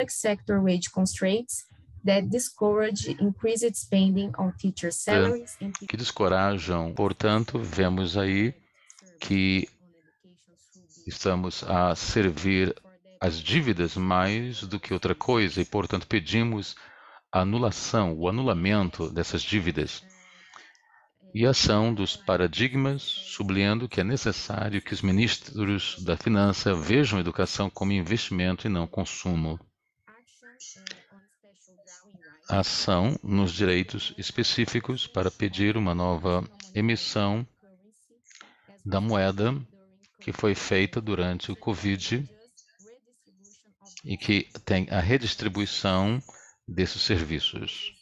sector wage constraints that discourage increased spending on teacher salaries and que descorajam. Portanto, vemos aí que estamos a servir as dívidas mais do que outra coisa e, portanto, pedimos a anulação, o anulamento dessas dívidas e a ação dos paradigmas, sublinhando que é necessário que os ministros da Finança vejam a educação como investimento e não consumo. Ação nos direitos específicos para pedir uma nova emissão da moeda que foi feita durante o Covid e que tem a redistribuição desses serviços.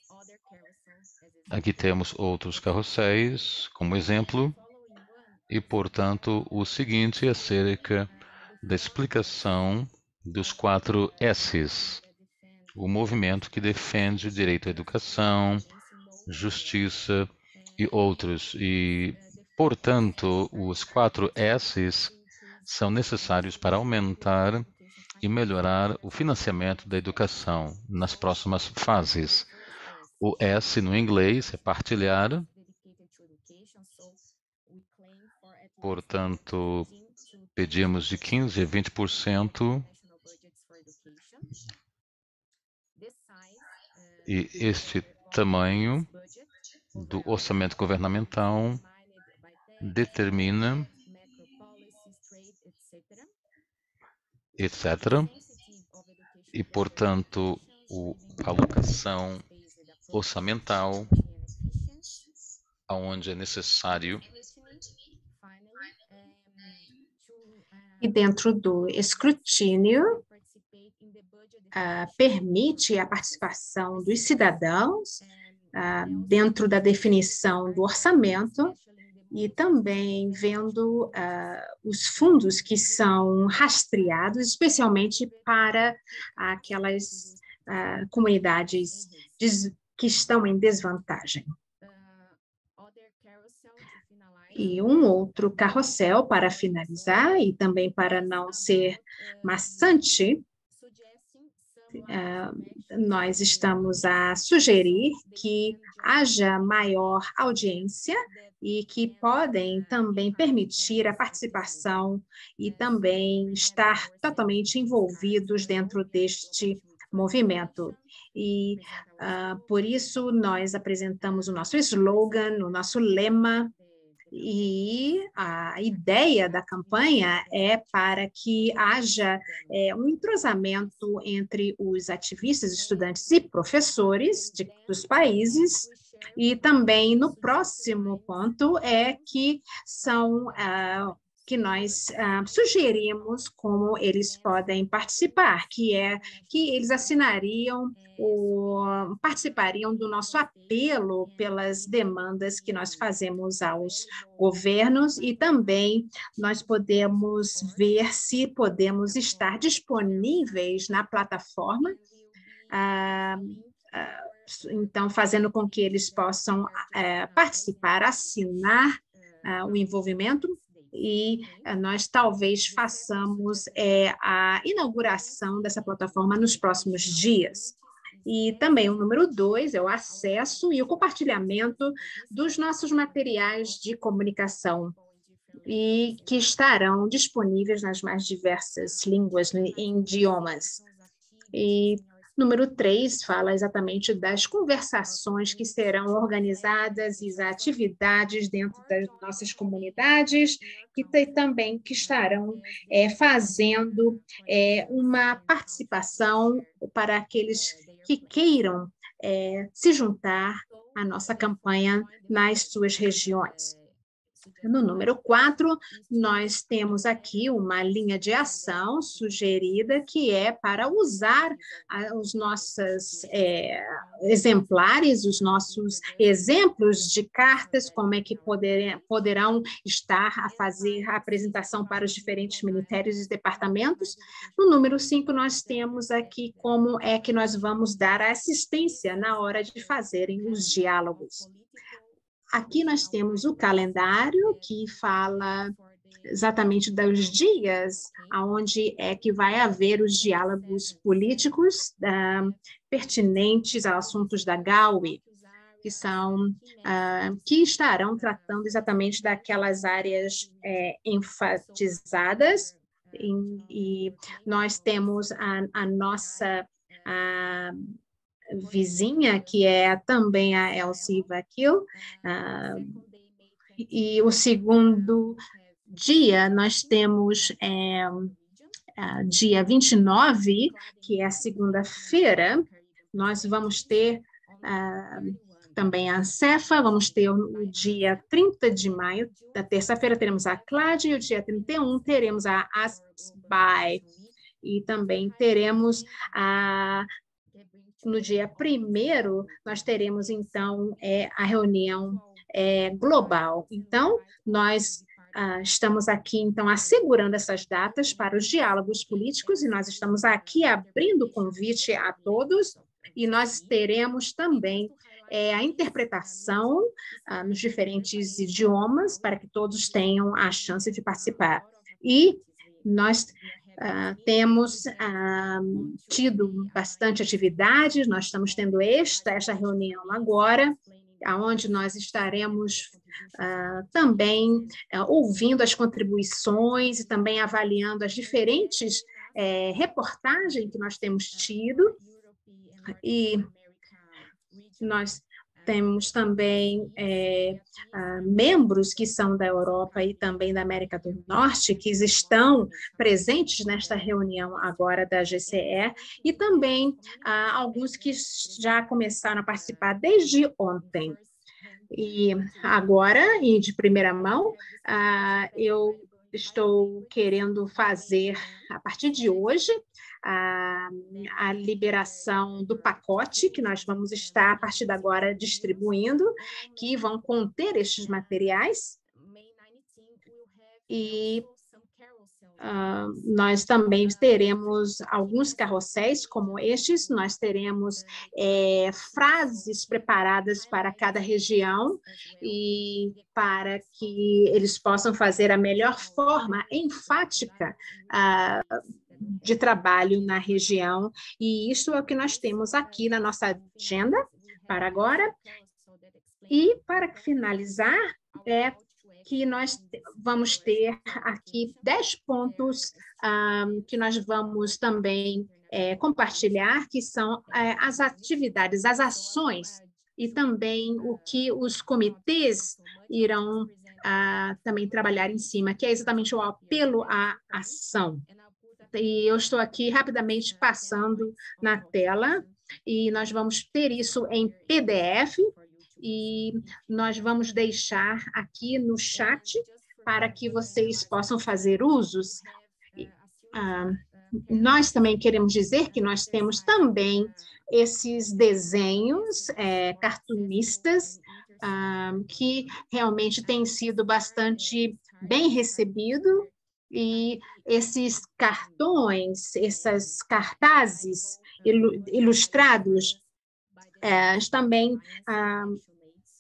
Aqui temos outros carrosséis como exemplo e, portanto, o seguinte é acerca da explicação dos 4 S's. O movimento que defende o direito à educação, justiça e outros. E, portanto, os 4 S's são necessários para aumentar e melhorar o financiamento da educação nas próximas fases. O S no inglês é partilhar. Portanto, pedimos de 15% a 20%. E este tamanho do orçamento governamental determina, etc. E, portanto, a alocação orçamental, aonde é necessário. E dentro do escrutínio, permite a participação dos cidadãos dentro da definição do orçamento e também vendo os fundos que são rastreados, especialmente para aquelas comunidades que estão em desvantagem. E um outro carrossel para finalizar e também para não ser maçante, nós estamos a sugerir que haja maior audiência e que podem também permitir a participação e também estar totalmente envolvidos dentro deste movimento. E, por isso, nós apresentamos o nosso slogan, o nosso lema, e a ideia da campanha é para que haja um entrosamento entre os ativistas, estudantes e professores dos países, e também no próximo ponto é que que nós sugerimos como eles podem participar, que é que eles assinariam ou participariam do nosso apelo pelas demandas que nós fazemos aos governos e também nós podemos ver se podemos estar disponíveis na plataforma, então fazendo com que eles possam participar, assinar o envolvimento. E nós talvez façamos a inauguração dessa plataforma nos próximos dias. E também o número 2 é o acesso e o compartilhamento dos nossos materiais de comunicação e que estarão disponíveis nas mais diversas línguas, em idiomas. E número 3 fala exatamente das conversações que serão organizadas e as atividades dentro das nossas comunidades, que também estarão fazendo uma participação para aqueles que queiram se juntar à nossa campanha nas suas regiões. No número 4, nós temos aqui uma linha de ação sugerida que é para usar os nossos exemplares, os nossos exemplos de cartas, como é que poderão estar a fazer a apresentação para os diferentes ministérios e departamentos. No número 5, nós temos aqui como é que nós vamos dar a assistência na hora de fazerem os diálogos. Aqui nós temos o calendário que fala exatamente dos dias onde é que vai haver os diálogos políticos pertinentes a assuntos da GAUI, que estarão tratando exatamente daquelas áreas enfatizadas, e nós temos a nossa vizinha, que é também a Elsie Vakil, e o segundo dia nós temos dia 29, que é a segunda-feira, nós vamos ter também a Cefa, vamos ter o dia 30 de maio, da terça-feira teremos a CLAD, e o dia 31 teremos a ASBAI, e também teremos no dia 1º, nós teremos, então, a reunião global. Então, nós estamos aqui, então, assegurando essas datas para os diálogos políticos, e nós estamos aqui abrindo o convite a todos, e nós teremos também a interpretação nos diferentes idiomas, para que todos tenham a chance de participar. E nós temos tido bastante atividade, nós estamos tendo esta reunião agora, onde nós estaremos também ouvindo as contribuições e também avaliando as diferentes reportagens que nós temos tido, e nós temos também membros que são da Europa e também da América do Norte, que estão presentes nesta reunião agora da GCE, e também alguns que já começaram a participar desde ontem. E agora, e de primeira mão, eu estou querendo fazer, a partir de hoje, a liberação do pacote que nós vamos estar, a partir de agora, distribuindo, que vão conter estes materiais. E nós também teremos alguns carrosséis como estes, nós teremos frases preparadas para cada região, e para que eles possam fazer a melhor forma enfática de trabalho na região, e isso é o que nós temos aqui na nossa agenda para agora. E para finalizar, que nós vamos ter aqui 10 pontos que nós vamos também compartilhar, que são as atividades, as ações, e também o que os comitês irão também trabalhar em cima, que é exatamente o apelo à ação. E eu estou aqui rapidamente passando na tela, e nós vamos ter isso em PDF, e nós vamos deixar aqui no chat para que vocês possam fazer usos. Nós também queremos dizer que nós temos também esses desenhos cartunistas que realmente têm sido bastante bem recebidos, e esses cartões, esses cartazes ilustrados também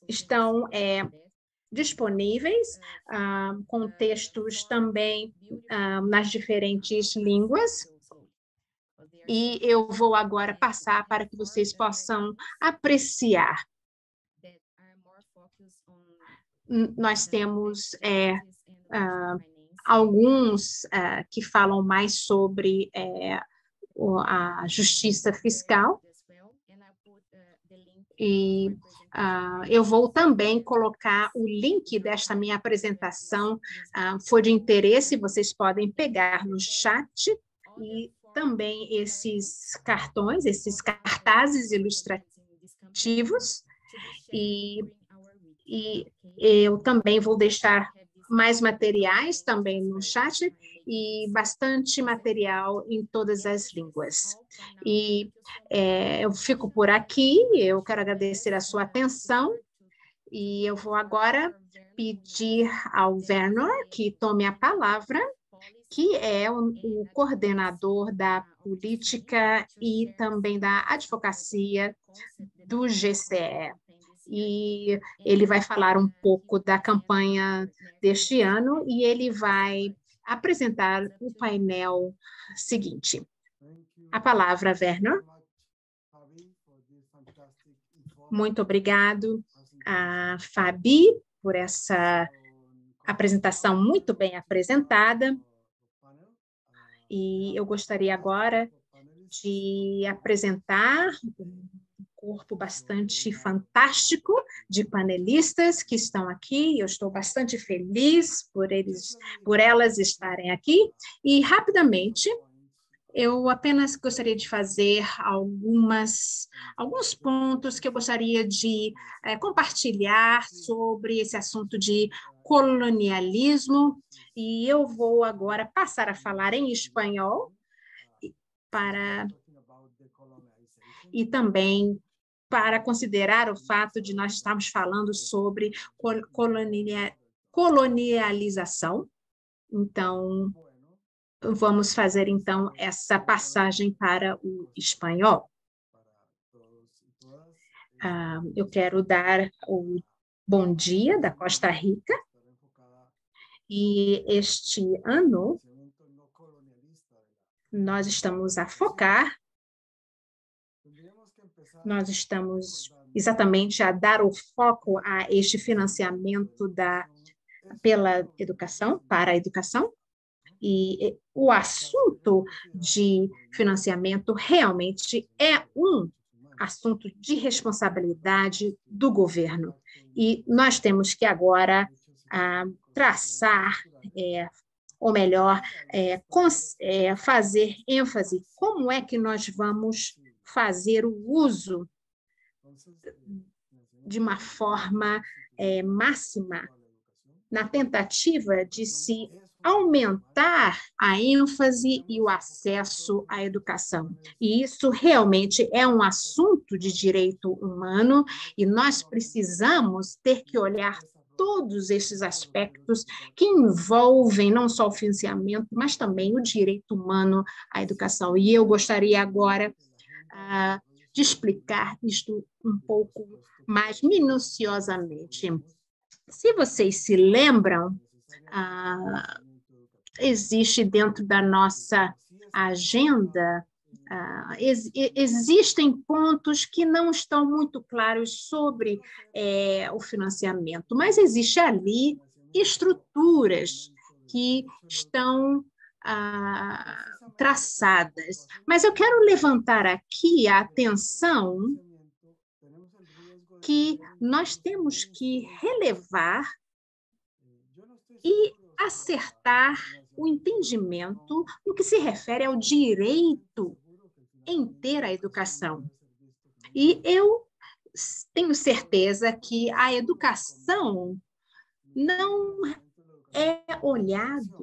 estão disponíveis, com textos também nas diferentes línguas, e eu vou agora passar para que vocês possam apreciar. Nós temos alguns que falam mais sobre a justiça fiscal, e eu vou também colocar o link desta minha apresentação, for de interesse, vocês podem pegar no chat, e também esses cartões, esses cartazes ilustrativos, e eu também vou deixar mais materiais também no chat, e bastante material em todas as línguas. E eu fico por aqui, eu quero agradecer a sua atenção, e eu vou agora pedir ao Werner que tome a palavra, que é o coordenador da política e também da advocacia do GCE. e ele vai falar um pouco da campanha deste ano e ele vai apresentar o painel seguinte. A palavra, Werner. Muito obrigado a Fabi por essa apresentação muito bem apresentada. E eu gostaria agora de apresentar um corpo bastante fantástico de panelistas que estão aqui. Eu estou bastante feliz por elas estarem aqui. E, rapidamente, eu apenas gostaria de fazer alguns pontos que eu gostaria de compartilhar sobre esse assunto de colonialismo, e eu vou agora passar a falar em espanhol e também para considerar o fato de nós estarmos falando sobre colonialização. Então, vamos fazer, então, essa passagem para o espanhol. Eu quero dar o bom dia da Costa Rica. E este ano, nós estamos a focar, nós estamos exatamente a dar o foco a este financiamento pela educação, para a educação. E o assunto de financiamento realmente é um assunto de responsabilidade do governo. E nós temos que agora traçar, ou melhor, fazer ênfase como é que nós vamos fazer o uso de uma forma máxima na tentativa de se aumentar a ênfase e o acesso à educação. E isso realmente é um assunto de direito humano e nós precisamos ter que olhar todos esses aspectos que envolvem não só o financiamento, mas também o direito humano à educação. E eu gostaria agora de explicar isto um pouco mais minuciosamente. Se vocês se lembram, existe dentro da nossa agenda, existem pontos que não estão muito claros sobre o financiamento, mas existe ali estruturas que estão traçadas. Mas eu quero levantar aqui a atenção que nós temos que relevar e acertar o entendimento no que se refere ao direito em ter a educação. E eu tenho certeza que a educação não é olhada,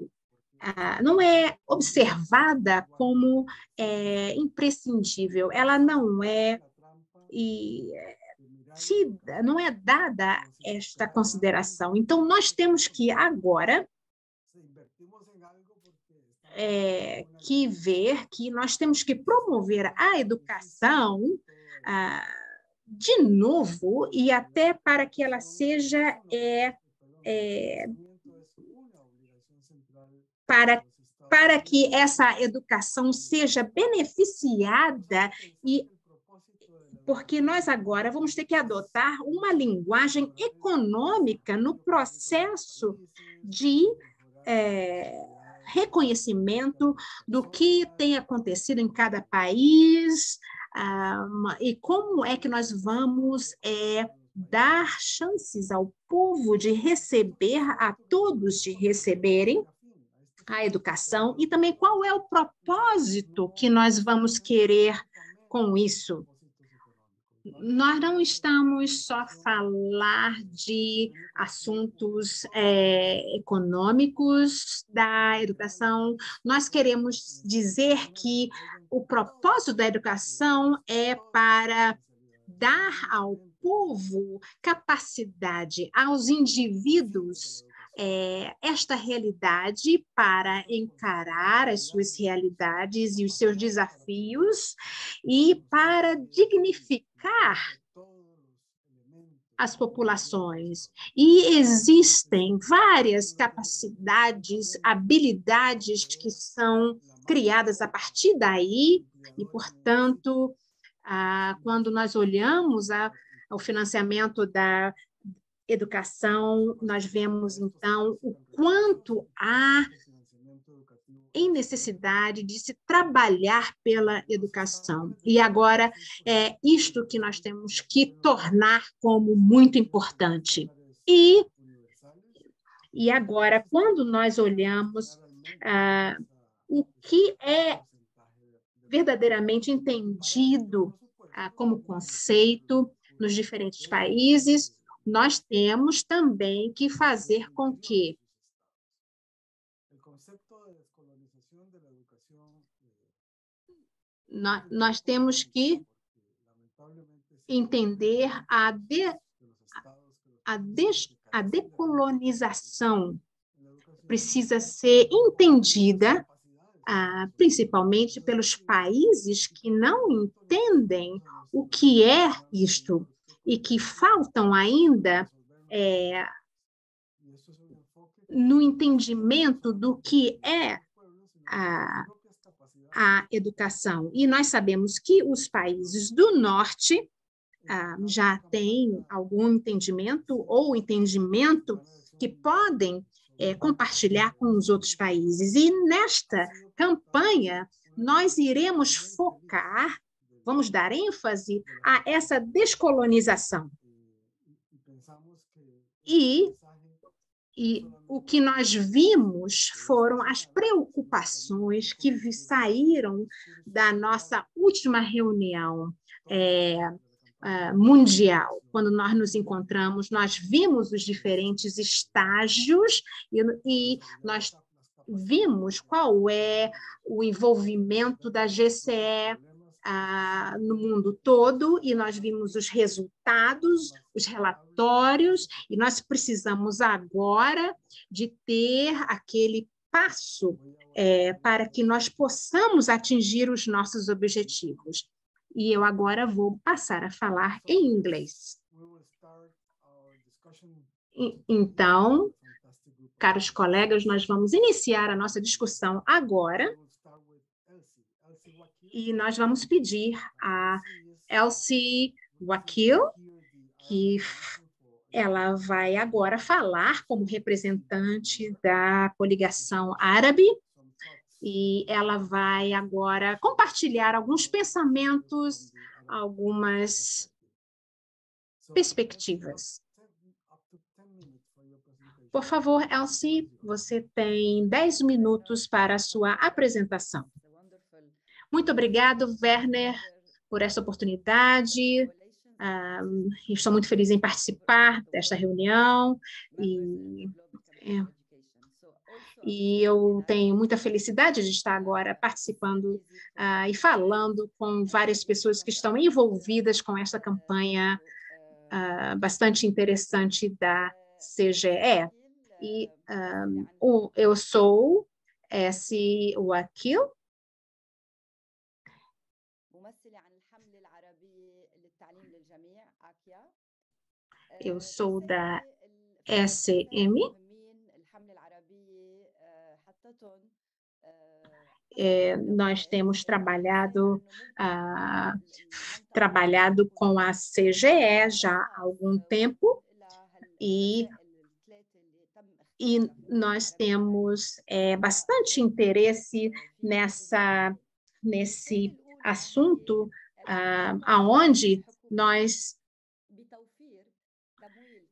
não é observada como imprescindível, ela não é não é dada esta consideração. Então, nós temos que agora que ver que nós temos que promover a educação de novo e até para que ela seja para que essa educação seja beneficiada porque nós agora vamos ter que adotar uma linguagem econômica no processo de reconhecimento do que tem acontecido em cada país e como é que nós vamos dar chances ao povo de receber, a todos de receberem a educação e também qual é o propósito que nós vamos querer com isso. Nós não estamos só a falar de assuntos econômicos da educação, nós queremos dizer que o propósito da educação é para dar ao povo capacidade, aos indivíduos, esta realidade para encarar as suas realidades e os seus desafios e para dignificar as populações. E existem várias capacidades, habilidades que são criadas a partir daí, e, portanto, quando nós olhamos ao financiamento da educação, nós vemos, então, o quanto há em necessidade de se trabalhar pela educação. E agora é isto que nós temos que tornar como muito importante. E agora, quando nós olhamos o que é verdadeiramente entendido como conceito nos diferentes países, nós temos também que fazer com que nós temos que entender a decolonização precisa ser entendida principalmente pelos países que não entendem o que é isto e que faltam ainda no entendimento do que é a educação. E nós sabemos que os países do norte já têm algum entendimento ou entendimento que podem compartilhar com os outros países. E nesta campanha, nós iremos focar, vamos dar ênfase a essa descolonização. E o que nós vimos foram as preocupações que saíram da nossa última reunião mundial. Quando nós nos encontramos, nós vimos os diferentes estágios e nós vimos qual é o envolvimento da GCE no mundo todo, e nós vimos os resultados, os relatórios, e nós precisamos agora de ter aquele passo para que nós possamos atingir os nossos objetivos. E eu agora vou passar a falar em inglês. Então, caros colegas, nós vamos iniciar a nossa discussão agora. E nós vamos pedir a Elsie Wakil, que ela vai agora falar como representante da coligação árabe, e ela vai agora compartilhar alguns pensamentos, algumas perspectivas. Por favor, Elsie, você tem 10 minutos para a sua apresentação. Muito obrigado, Werner, por essa oportunidade. Estou muito feliz em participar desta reunião e eu tenho muita felicidade de estar agora participando e falando com várias pessoas que estão envolvidas com esta campanha bastante interessante da CGE. E eu sou Elsie Wakil. Eu sou da SM. Nós temos trabalhado com a CGE já há algum tempo e nós temos bastante interesse nesse assunto, aonde nós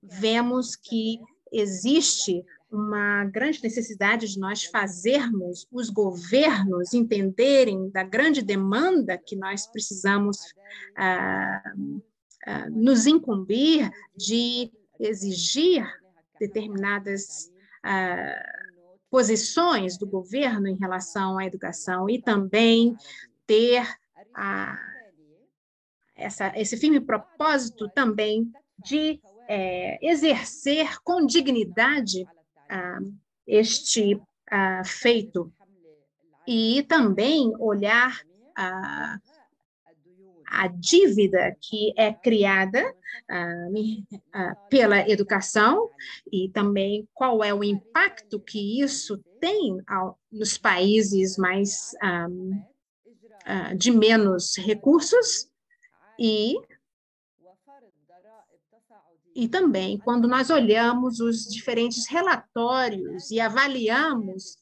vemos que existe uma grande necessidade de nós fazermos os governos entenderem da grande demanda que nós precisamos nos incumbir de exigir determinadas posições do governo em relação à educação e também ter esse firme propósito também de exercer com dignidade este feito e também olhar a dívida que é criada pela educação e também qual é o impacto que isso tem nos países mais de menos recursos e também, quando nós olhamos os diferentes relatórios e avaliamos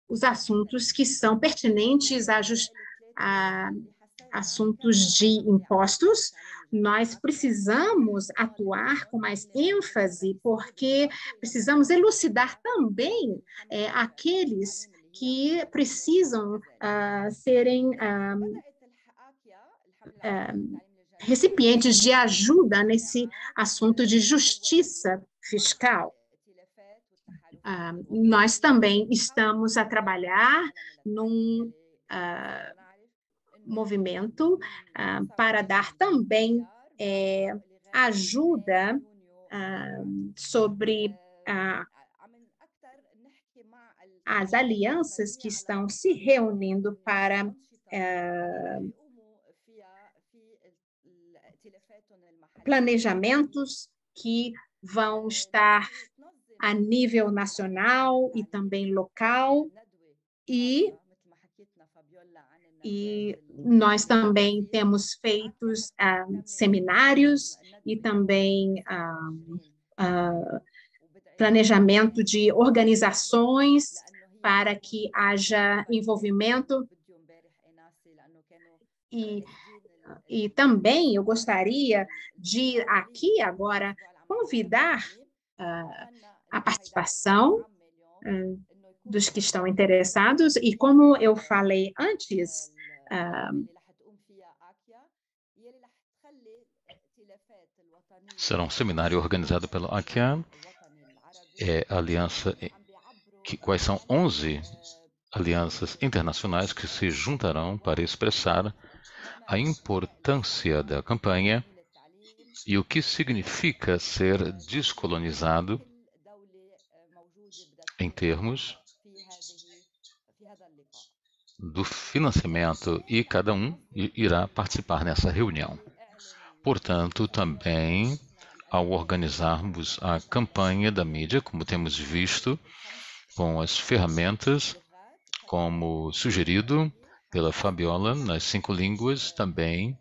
os assuntos que são pertinentes a assuntos de impostos, nós precisamos atuar com mais ênfase, porque precisamos elucidar também aqueles que precisam serem recipientes de ajuda nesse assunto de justiça fiscal. Nós também estamos a trabalhar num movimento para dar também ajuda sobre as alianças que estão se reunindo para planejamentos que vão estar a nível nacional e também local, e nós também temos feito seminários e também planejamento de organizações para que haja envolvimento. E também eu gostaria de aqui agora convidar a participação dos que estão interessados, e como eu falei antes, será um seminário organizado pelo ACIA, aliança, quais são 11 alianças internacionais que se juntarão para expressar a importância da campanha e o que significa ser descolonizado em termos do financiamento, e cada um irá participar nessa reunião. Portanto, também, ao organizarmos a campanha da mídia, como temos visto, com as ferramentas, como sugerido pela Fabiola, nas 5 línguas, também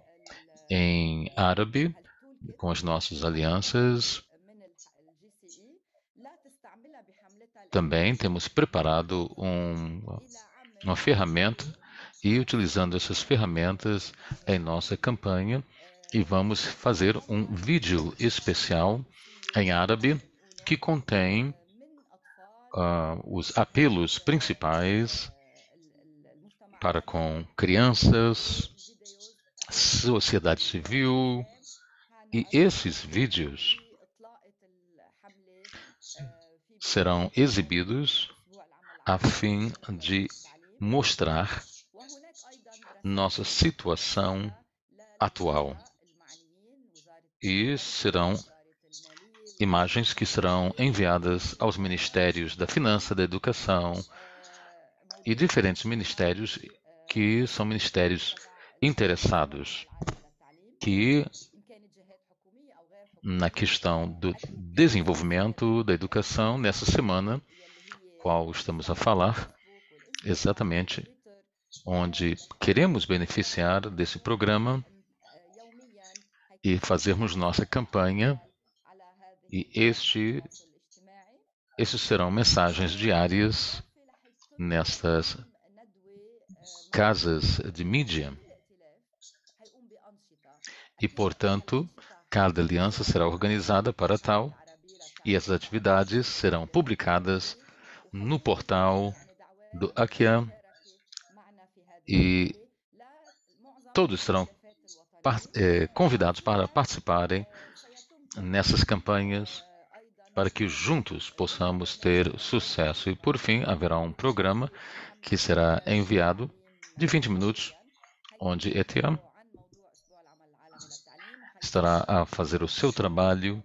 em árabe, com as nossas alianças. Também temos preparado uma ferramenta e utilizando essas ferramentas em nossa campanha, e vamos fazer um vídeo especial em árabe que contém os apelos principais para com crianças, sociedade civil, e esses vídeos serão exibidos a fim de mostrar nossa situação atual. E serão imagens que serão enviadas aos ministérios da Finança, da Educação e diferentes ministérios que são ministérios interessados, que na questão do desenvolvimento da educação, nessa semana, qual estamos a falar, exatamente onde queremos beneficiar desse programa e fazermos nossa campanha, e esses serão mensagens diárias nestas casas de mídia. E, portanto, cada aliança será organizada para tal, e essas atividades serão publicadas no portal do ACIA, e todos serão convidados para participarem nessas campanhas, para que juntos possamos ter sucesso. E, por fim, haverá um programa que será enviado de 20 minutos, onde Etia estará a fazer o seu trabalho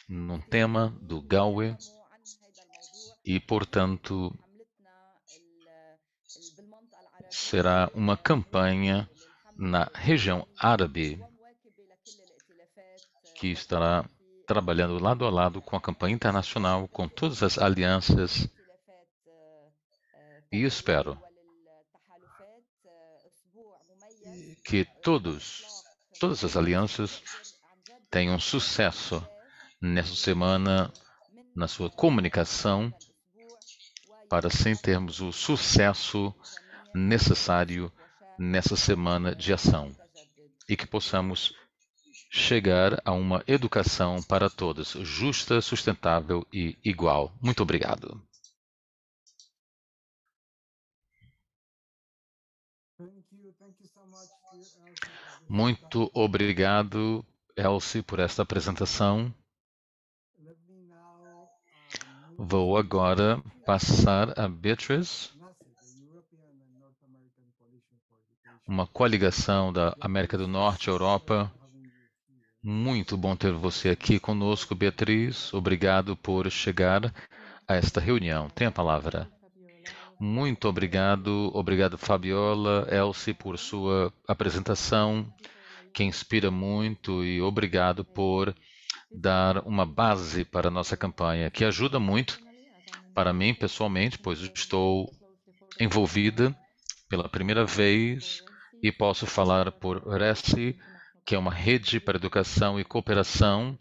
num tema do Gaue, e, portanto, será uma campanha na região árabe, que estará trabalhando lado a lado com a campanha internacional, com todas as alianças, e espero que todas as alianças tenham sucesso nessa semana na sua comunicação, para assim termos o sucesso necessário nessa semana de ação e que possamos chegar a uma educação para todos, justa, sustentável e igual. Muito obrigado. Muito obrigado, Elsie, por esta apresentação. Vou agora passar a Beatriz, uma coligação da América do Norte e Europa. Muito bom ter você aqui conosco, Beatriz. Obrigado por chegar a esta reunião. Tem a palavra. Muito obrigado. Obrigado, Fabiola, Elsie, por sua apresentação, que inspira muito, e obrigado por dar uma base para a nossa campanha, que ajuda muito para mim, pessoalmente, pois estou envolvida pela primeira vez e posso falar por RESI, que é uma rede para educação e cooperação,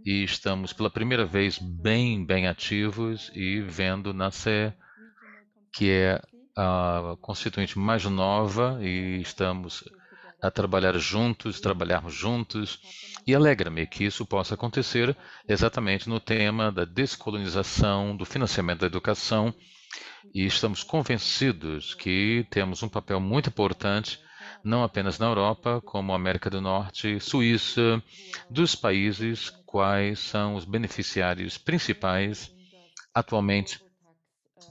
e estamos pela primeira vez bem ativos e vendo nascer, que é a constituinte mais nova, e estamos a trabalharmos juntos, e alegra-me que isso possa acontecer exatamente no tema da descolonização, do financiamento da educação, e estamos convencidos que temos um papel muito importante, não apenas na Europa, como América do Norte, Suíça, dos países quais são os beneficiários principais atualmente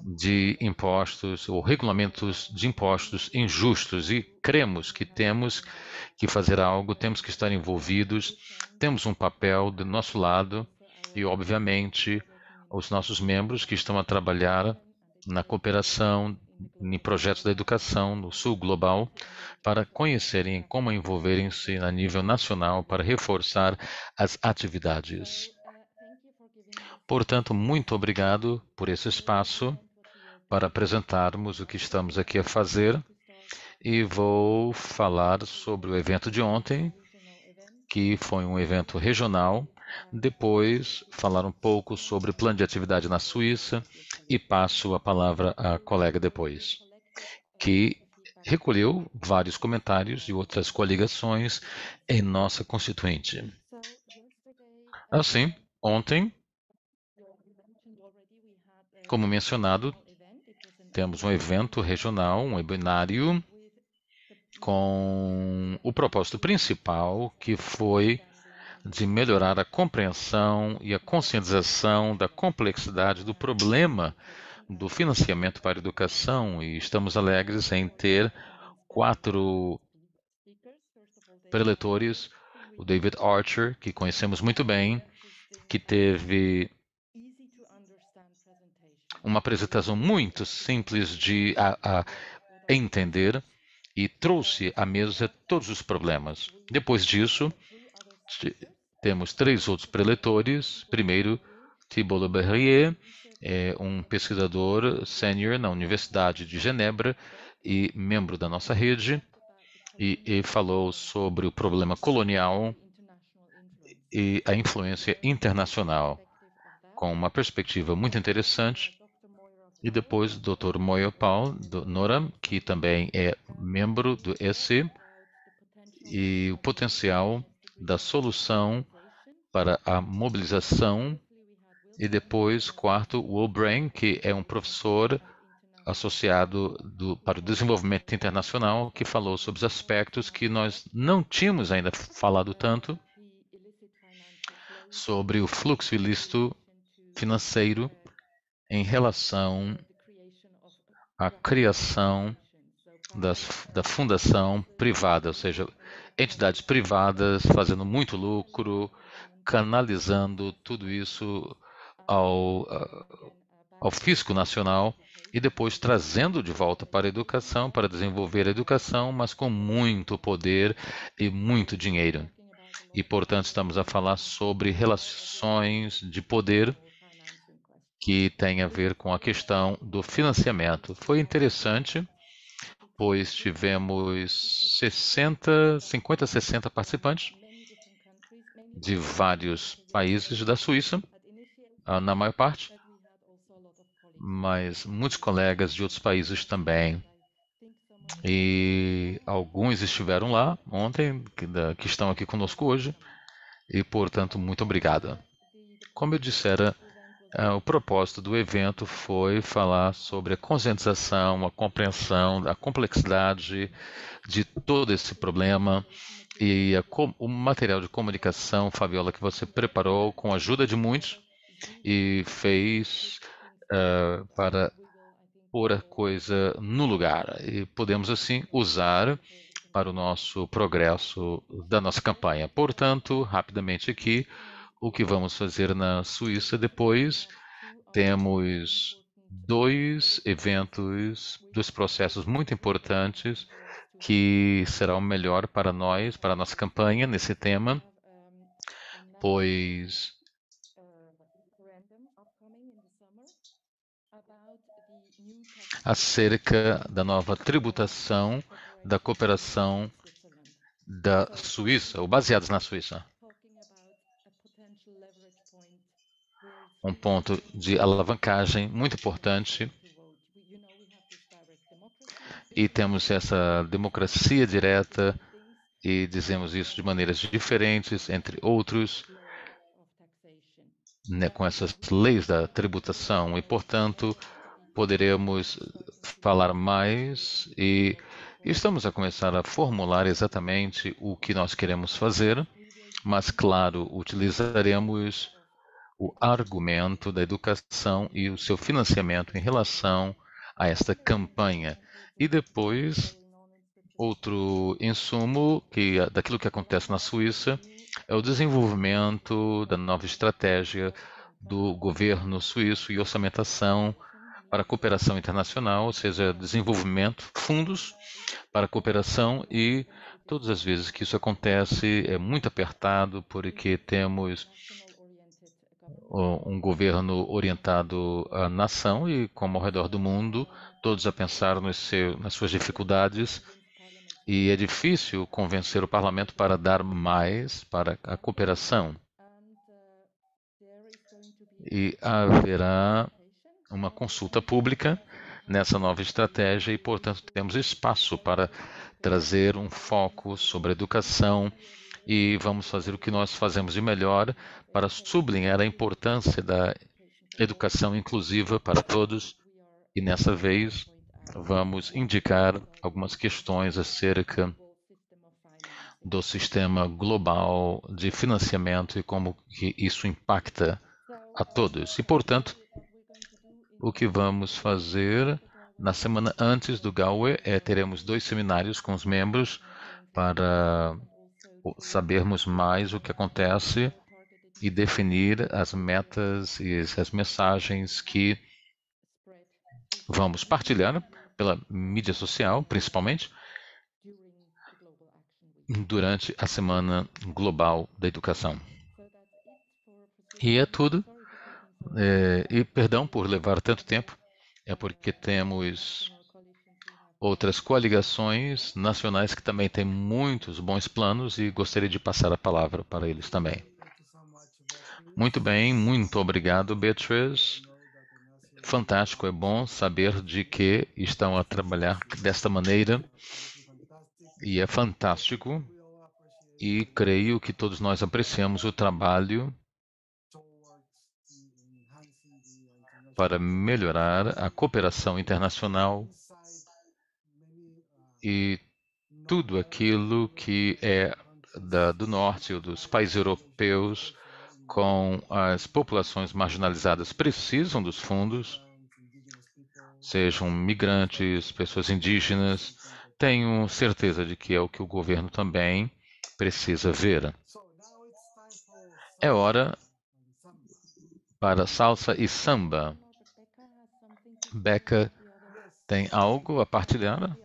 de impostos ou regulamentos de impostos injustos, e cremos que temos que fazer algo, temos que estar envolvidos, temos um papel do nosso lado e, obviamente, os nossos membros que estão a trabalhar na cooperação, em projetos da educação no Sul Global, para conhecerem como envolverem-se a nível nacional para reforçar as atividades. Portanto, muito obrigado por esse espaço para apresentarmos o que estamos aqui a fazer, e vou falar sobre o evento de ontem, que foi um evento regional, depois falar um pouco sobre o plano de atividade na Suíça, e passo a palavra à colega depois, que recolheu vários comentários de outras coligações em nossa constituinte. Assim, ontem, como mencionado, temos um evento regional, um webinário, com o propósito principal, que foi de melhorar a compreensão e a conscientização da complexidade do problema do financiamento para a educação, e estamos alegres em ter 4 preletores: o David Archer, que conhecemos muito bem, que teve uma apresentação muito simples de entender e trouxe à mesa todos os problemas. Depois disso, temos 3 outros preletores. Primeiro, Thibault Le Berrier, um pesquisador sênior na Universidade de Genebra e membro da nossa rede, e falou sobre o problema colonial e a influência internacional, com uma perspectiva muito interessante. E depois o Dr. Moyo Paul, do NORAM, que também é membro do EC, e o potencial da solução para a mobilização. E depois, quarto, Will Brain, que é um professor associado para o desenvolvimento internacional, que falou sobre os aspectos que nós não tínhamos ainda falado tanto, sobre o fluxo ilícito financeiro em relação à criação da fundação privada, ou seja, entidades privadas fazendo muito lucro, canalizando tudo isso ao fisco nacional, e depois trazendo de volta para a educação, para desenvolver a educação, mas com muito poder e muito dinheiro. E, portanto, estamos a falar sobre relações de poder que tem a ver com a questão do financiamento. Foi interessante, pois tivemos 50, 60 participantes de vários países da Suíça, na maior parte, mas muitos colegas de outros países também. E alguns estiveram lá ontem, que estão aqui conosco hoje, e, portanto, muito obrigado. Como eu dissera, o propósito do evento foi falar sobre a conscientização, a compreensão, a complexidade de todo esse problema e o material de comunicação, Fabiola, que você preparou com a ajuda de muitos e fez para pôr a coisa no lugar. E podemos, assim, usar para o nosso progresso da nossa campanha. Portanto, rapidamente aqui, o que vamos fazer na Suíça depois. Temos dois eventos, dois processos muito importantes que serão melhor para nós, para a nossa campanha nesse tema, pois acerca da nova tributação da cooperação da Suíça, ou baseados na Suíça. Um ponto de alavancagem muito importante. E temos essa democracia direta e dizemos isso de maneiras diferentes, entre outros, né, com essas leis da tributação. E, portanto, poderemos falar mais e estamos a começar a formular exatamente o que nós queremos fazer, mas, claro, utilizaremos o argumento da educação e o seu financiamento em relação a esta campanha. E depois, outro insumo daquilo que acontece na Suíça é o desenvolvimento da nova estratégia do governo suíço e orçamentação para a cooperação internacional, ou seja, desenvolvimento, fundos para a cooperação, e todas as vezes que isso acontece é muito apertado porque temos um governo orientado à nação e, como ao redor do mundo, todos a pensar nas suas dificuldades, e é difícil convencer o parlamento para dar mais para a cooperação. E haverá uma consulta pública nessa nova estratégia e, portanto, temos espaço para trazer um foco sobre a educação e vamos fazer o que nós fazemos de melhor para sublinhar a importância da educação inclusiva para todos. E nessa vez vamos indicar algumas questões acerca do sistema global de financiamento e como que isso impacta a todos. E, portanto, o que vamos fazer na semana antes do GAUE teremos 2 seminários com os membros para sabermos mais o que acontece e definir as metas e as mensagens que vamos partilhar pela mídia social, principalmente, durante a Semana Global da Educação. E é tudo. E perdão por levar tanto tempo, é porque temos outras coligações nacionais que também têm muitos bons planos e gostaria de passar a palavra para eles também. Muito bem, muito obrigado, Beatriz. Fantástico, é bom saber de que estão a trabalhar desta maneira e é fantástico e creio que todos nós apreciamos o trabalho para melhorar a cooperação internacional e tudo aquilo que é do norte ou dos países europeus com as populações marginalizadas precisam dos fundos, sejam migrantes, pessoas indígenas. Tenho certeza de que é o que o governo também precisa ver. É hora para salsa e samba. Becca tem algo a partilhar?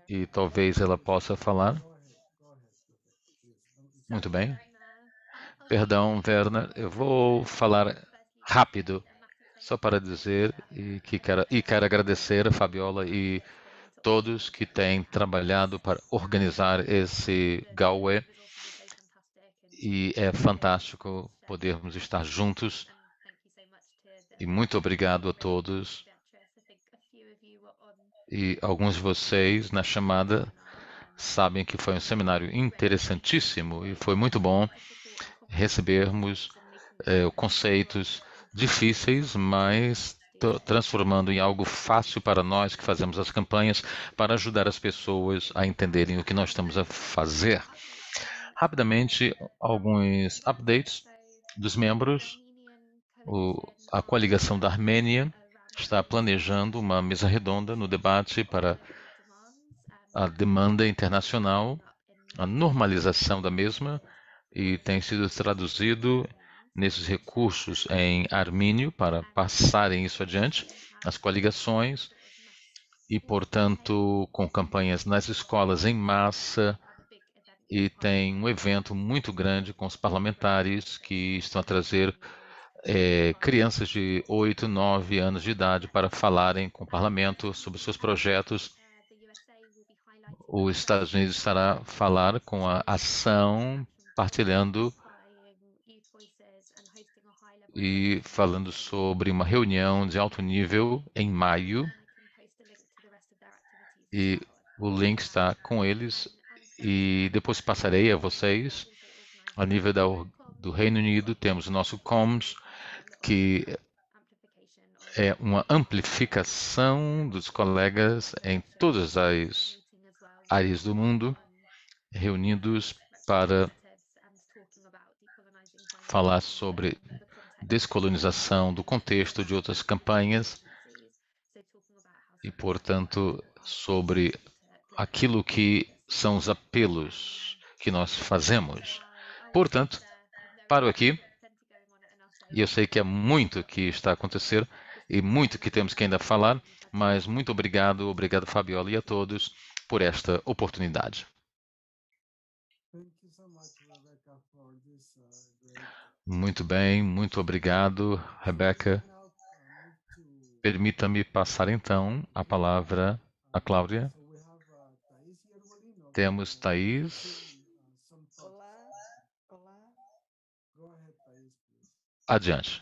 E talvez ela possa falar. Muito bem. Perdão, Werner, eu vou falar rápido, só para dizer quero agradecer a Fabiola e todos que têm trabalhado para organizar esse GAUE. E é fantástico podermos estar juntos. E muito obrigado a todos. E alguns de vocês na chamada sabem que foi um seminário interessantíssimo e foi muito bom recebermos conceitos difíceis, mas transformando em algo fácil para nós que fazemos as campanhas para ajudar as pessoas a entenderem o que nós estamos a fazer. Rapidamente, alguns updates dos membros. A coligação da Armênia está planejando uma mesa redonda no debate para a demanda internacional, a normalização da mesma, e tem sido traduzido nesses recursos em armênio para passarem isso adiante, as coligações, e, portanto, com campanhas nas escolas em massa, e tem um evento muito grande com os parlamentares que estão a trazer crianças de 8, 9 anos de idade para falarem com o parlamento sobre seus projetos. Os Estados Unidos estará a falar com a ação, partilhando e falando sobre uma reunião de alto nível em maio. E o link está com eles. E depois passarei a vocês. A nível do Reino Unido, temos o nosso COMS, que é uma amplificação dos colegas em todas as áreas do mundo, reunidos para falar sobre descolonização do contexto de outras campanhas e, portanto, sobre aquilo que são os apelos que nós fazemos. Portanto, paro aqui, e eu sei que é muito que está a acontecer e muito que temos que ainda falar, mas muito obrigado, Fabiola, e a todos por esta oportunidade. Muito bem, muito obrigado, Rebeca. Permita-me passar então a palavra a Cláudia. Temos Thaís. Adiante.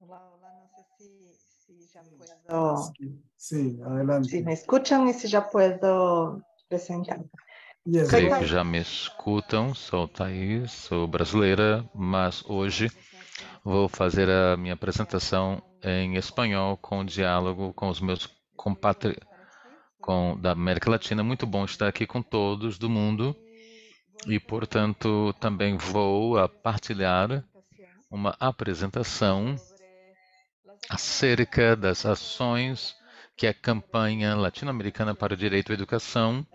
Olá, não sei se já puedo... Sí, adelante. Si me escuchan y si ya puedo presentar. Yes. Creio que já me escutam. Sou Thaís, sou brasileira, mas hoje vou fazer a minha apresentação em espanhol com diálogo com os meus compatriotas da América Latina. Muito bom estar aqui com todos do mundo e, portanto, também vou partilhar uma apresentação acerca das ações que a campanha latino-americana para o direito à educação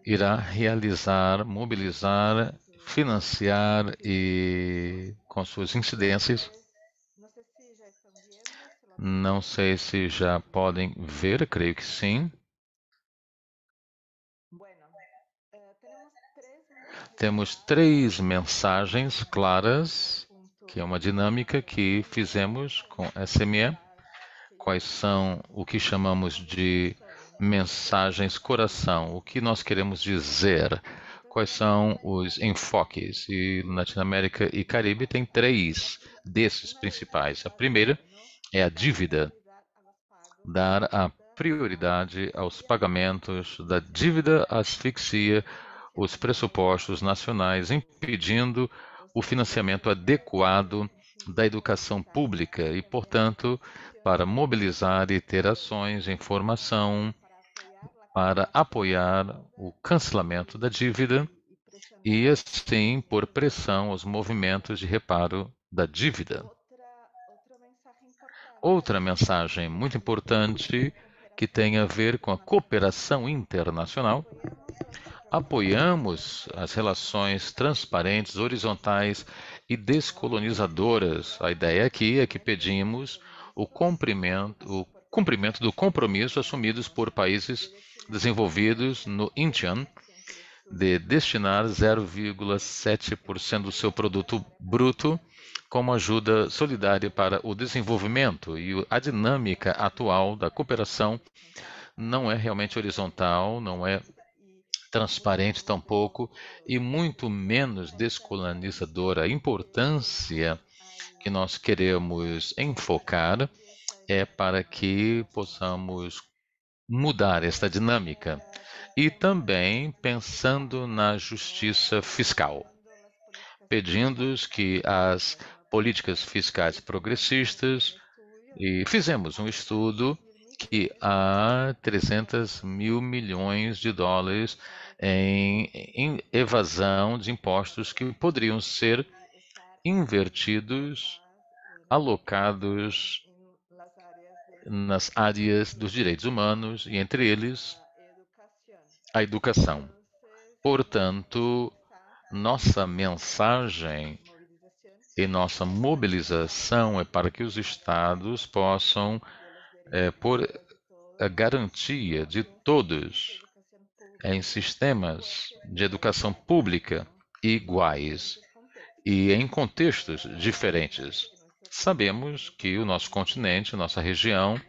irá realizar, mobilizar, financiar e com suas incidências. Não sei se já podem ver, creio que sim. Temos 3 mensagens claras, que é uma dinâmica que fizemos com SME. Quais são o que chamamos de mensagens coração? O que nós queremos dizer? Quais são os enfoques? E Latinoamérica e Caribe tem 3 desses principais. A primeira é a dívida. Dar a prioridade aos pagamentos da dívida asfixia os pressupostos nacionais, impedindo o financiamento adequado da educação pública e, portanto, para mobilizar e ter ações em formação para apoiar o cancelamento da dívida e, assim, por pressão aos movimentos de reparo da dívida. Outra mensagem muito importante que tem a ver com a cooperação internacional. apoiamos as relações transparentes, horizontais e descolonizadoras. A ideia aqui é que pedimos o cumprimento do compromisso assumidos por países desenvolvidos no Incheon de destinar 0,7% do seu produto bruto como ajuda solidária para o desenvolvimento. E a dinâmica atual da cooperação não é realmente horizontal, não é transparente tampouco, e muito menos descolonizadora. A importância que nós queremos enfocar é para que possamos mudar esta dinâmica. E também pensando na justiça fiscal, pedindo que as políticas fiscais progressistas, e fizemos um estudo que há 300 mil milhões de dólares em evasão de impostos que poderiam ser invertidos, alocados nas áreas dos direitos humanos e, entre eles, a educação. Portanto, nossa mensagem e nossa mobilização é para que os estados possam, por a garantia de todos em sistemas de educação pública iguais e em contextos diferentes. Sabemos que o nosso continente, nossa região,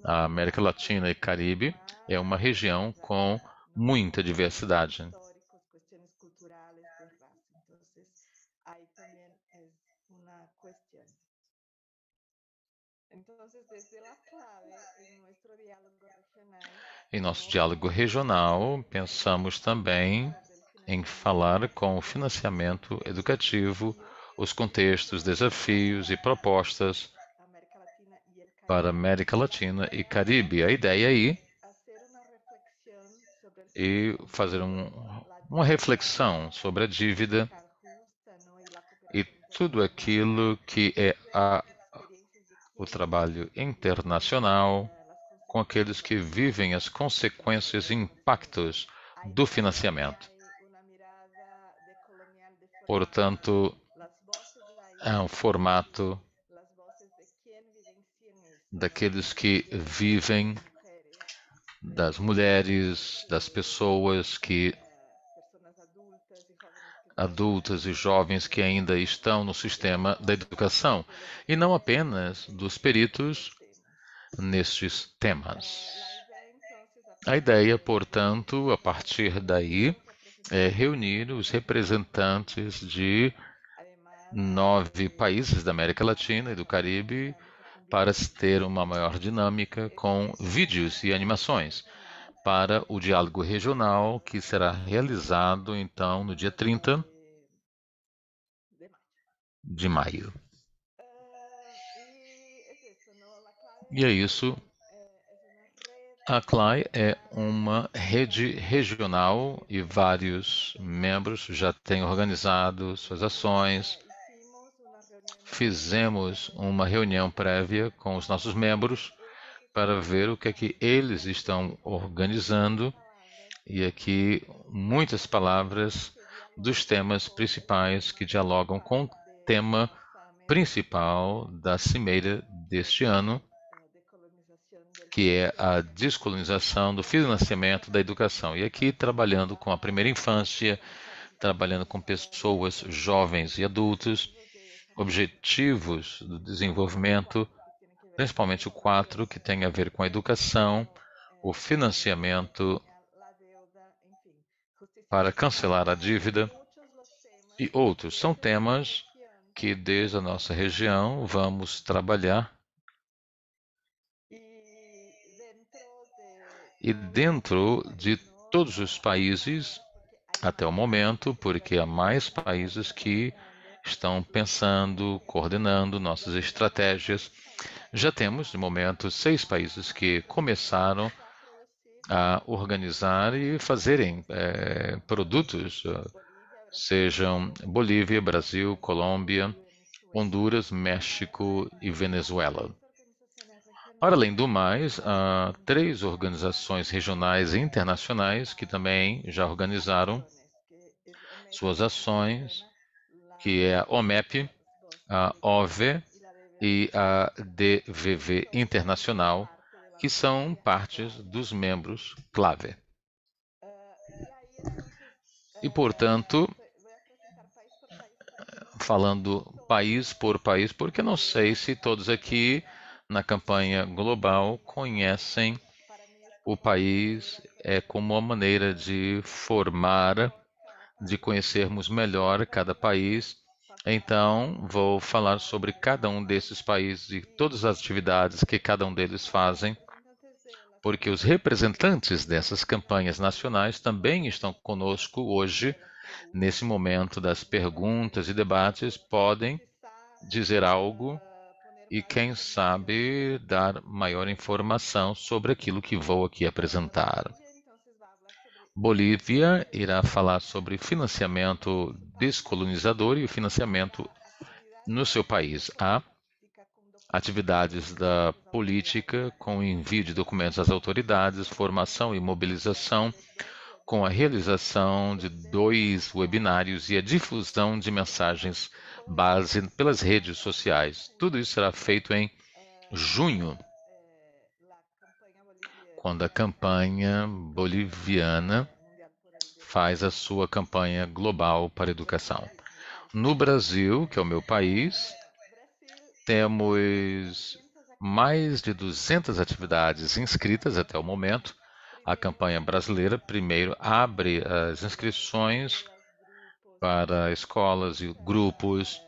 a América Latina e Caribe, é uma região com muita diversidade. Em nosso diálogo regional, pensamos também em falar com o financiamento educativo, os contextos, desafios e propostas para a América Latina e Caribe. A ideia aí é fazer uma reflexão sobre a dívida e tudo aquilo que é o trabalho internacional com aqueles que vivem as consequências e impactos do financiamento. Portanto, é um formato daqueles que vivem, das mulheres, das pessoas adultas e jovens que ainda estão no sistema da educação, e não apenas dos peritos nestes temas. A ideia, portanto, a partir daí, é reunir os representantes de 9 países da América Latina e do Caribe para se ter uma maior dinâmica com vídeos e animações para o diálogo regional que será realizado, então, no dia 30 de maio. E é isso. A CLAI é uma rede regional e vários membros já têm organizado suas ações. Fizemos uma reunião prévia com os nossos membros para ver o que é que eles estão organizando, e aqui muitas palavras dos temas principais que dialogam com o tema principal da cimeira deste ano, que é a descolonização do financiamento da educação. E aqui trabalhando com a primeira infância, trabalhando com pessoas jovens e adultos, objetivos do desenvolvimento, principalmente o 4, que tem a ver com a educação, o financiamento para cancelar a dívida e outros. São temas que desde a nossa região vamos trabalhar. E dentro de todos os países, até o momento, porque há mais países que estão pensando, coordenando nossas estratégias. Já temos, de momento, 6 países que começaram a organizar e fazerem produtos, sejam Bolívia, Brasil, Colômbia, Honduras, México e Venezuela. Para além do mais, há 3 organizações regionais e internacionais que também já organizaram suas ações, que é a OMEP, a OVE e a DVV Internacional, que são partes dos membros clave. E, portanto, falando país por país, porque não sei se todos aqui na campanha global conhecem o país como uma maneira de formar, de conhecermos melhor cada país. Então, vou falar sobre cada um desses países e todas as atividades que cada um deles fazem, porque os representantes dessas campanhas nacionais também estão conosco hoje, nesse momento das perguntas e debates, podem dizer algo e, quem sabe, dar maior informação sobre aquilo que vou aqui apresentar. Bolívia irá falar sobre financiamento descolonizador e o financiamento no seu país. Há atividades da política com envio de documentos às autoridades, formação e mobilização, com a realização de 2 webinários e a difusão de mensagens base pelas redes sociais. Tudo isso será feito em junho, quando a campanha boliviana faz a sua campanha global para a educação. No Brasil, que é o meu país, temos mais de 200 atividades inscritas até o momento. A campanha brasileira primeiro abre as inscrições para escolas e grupos.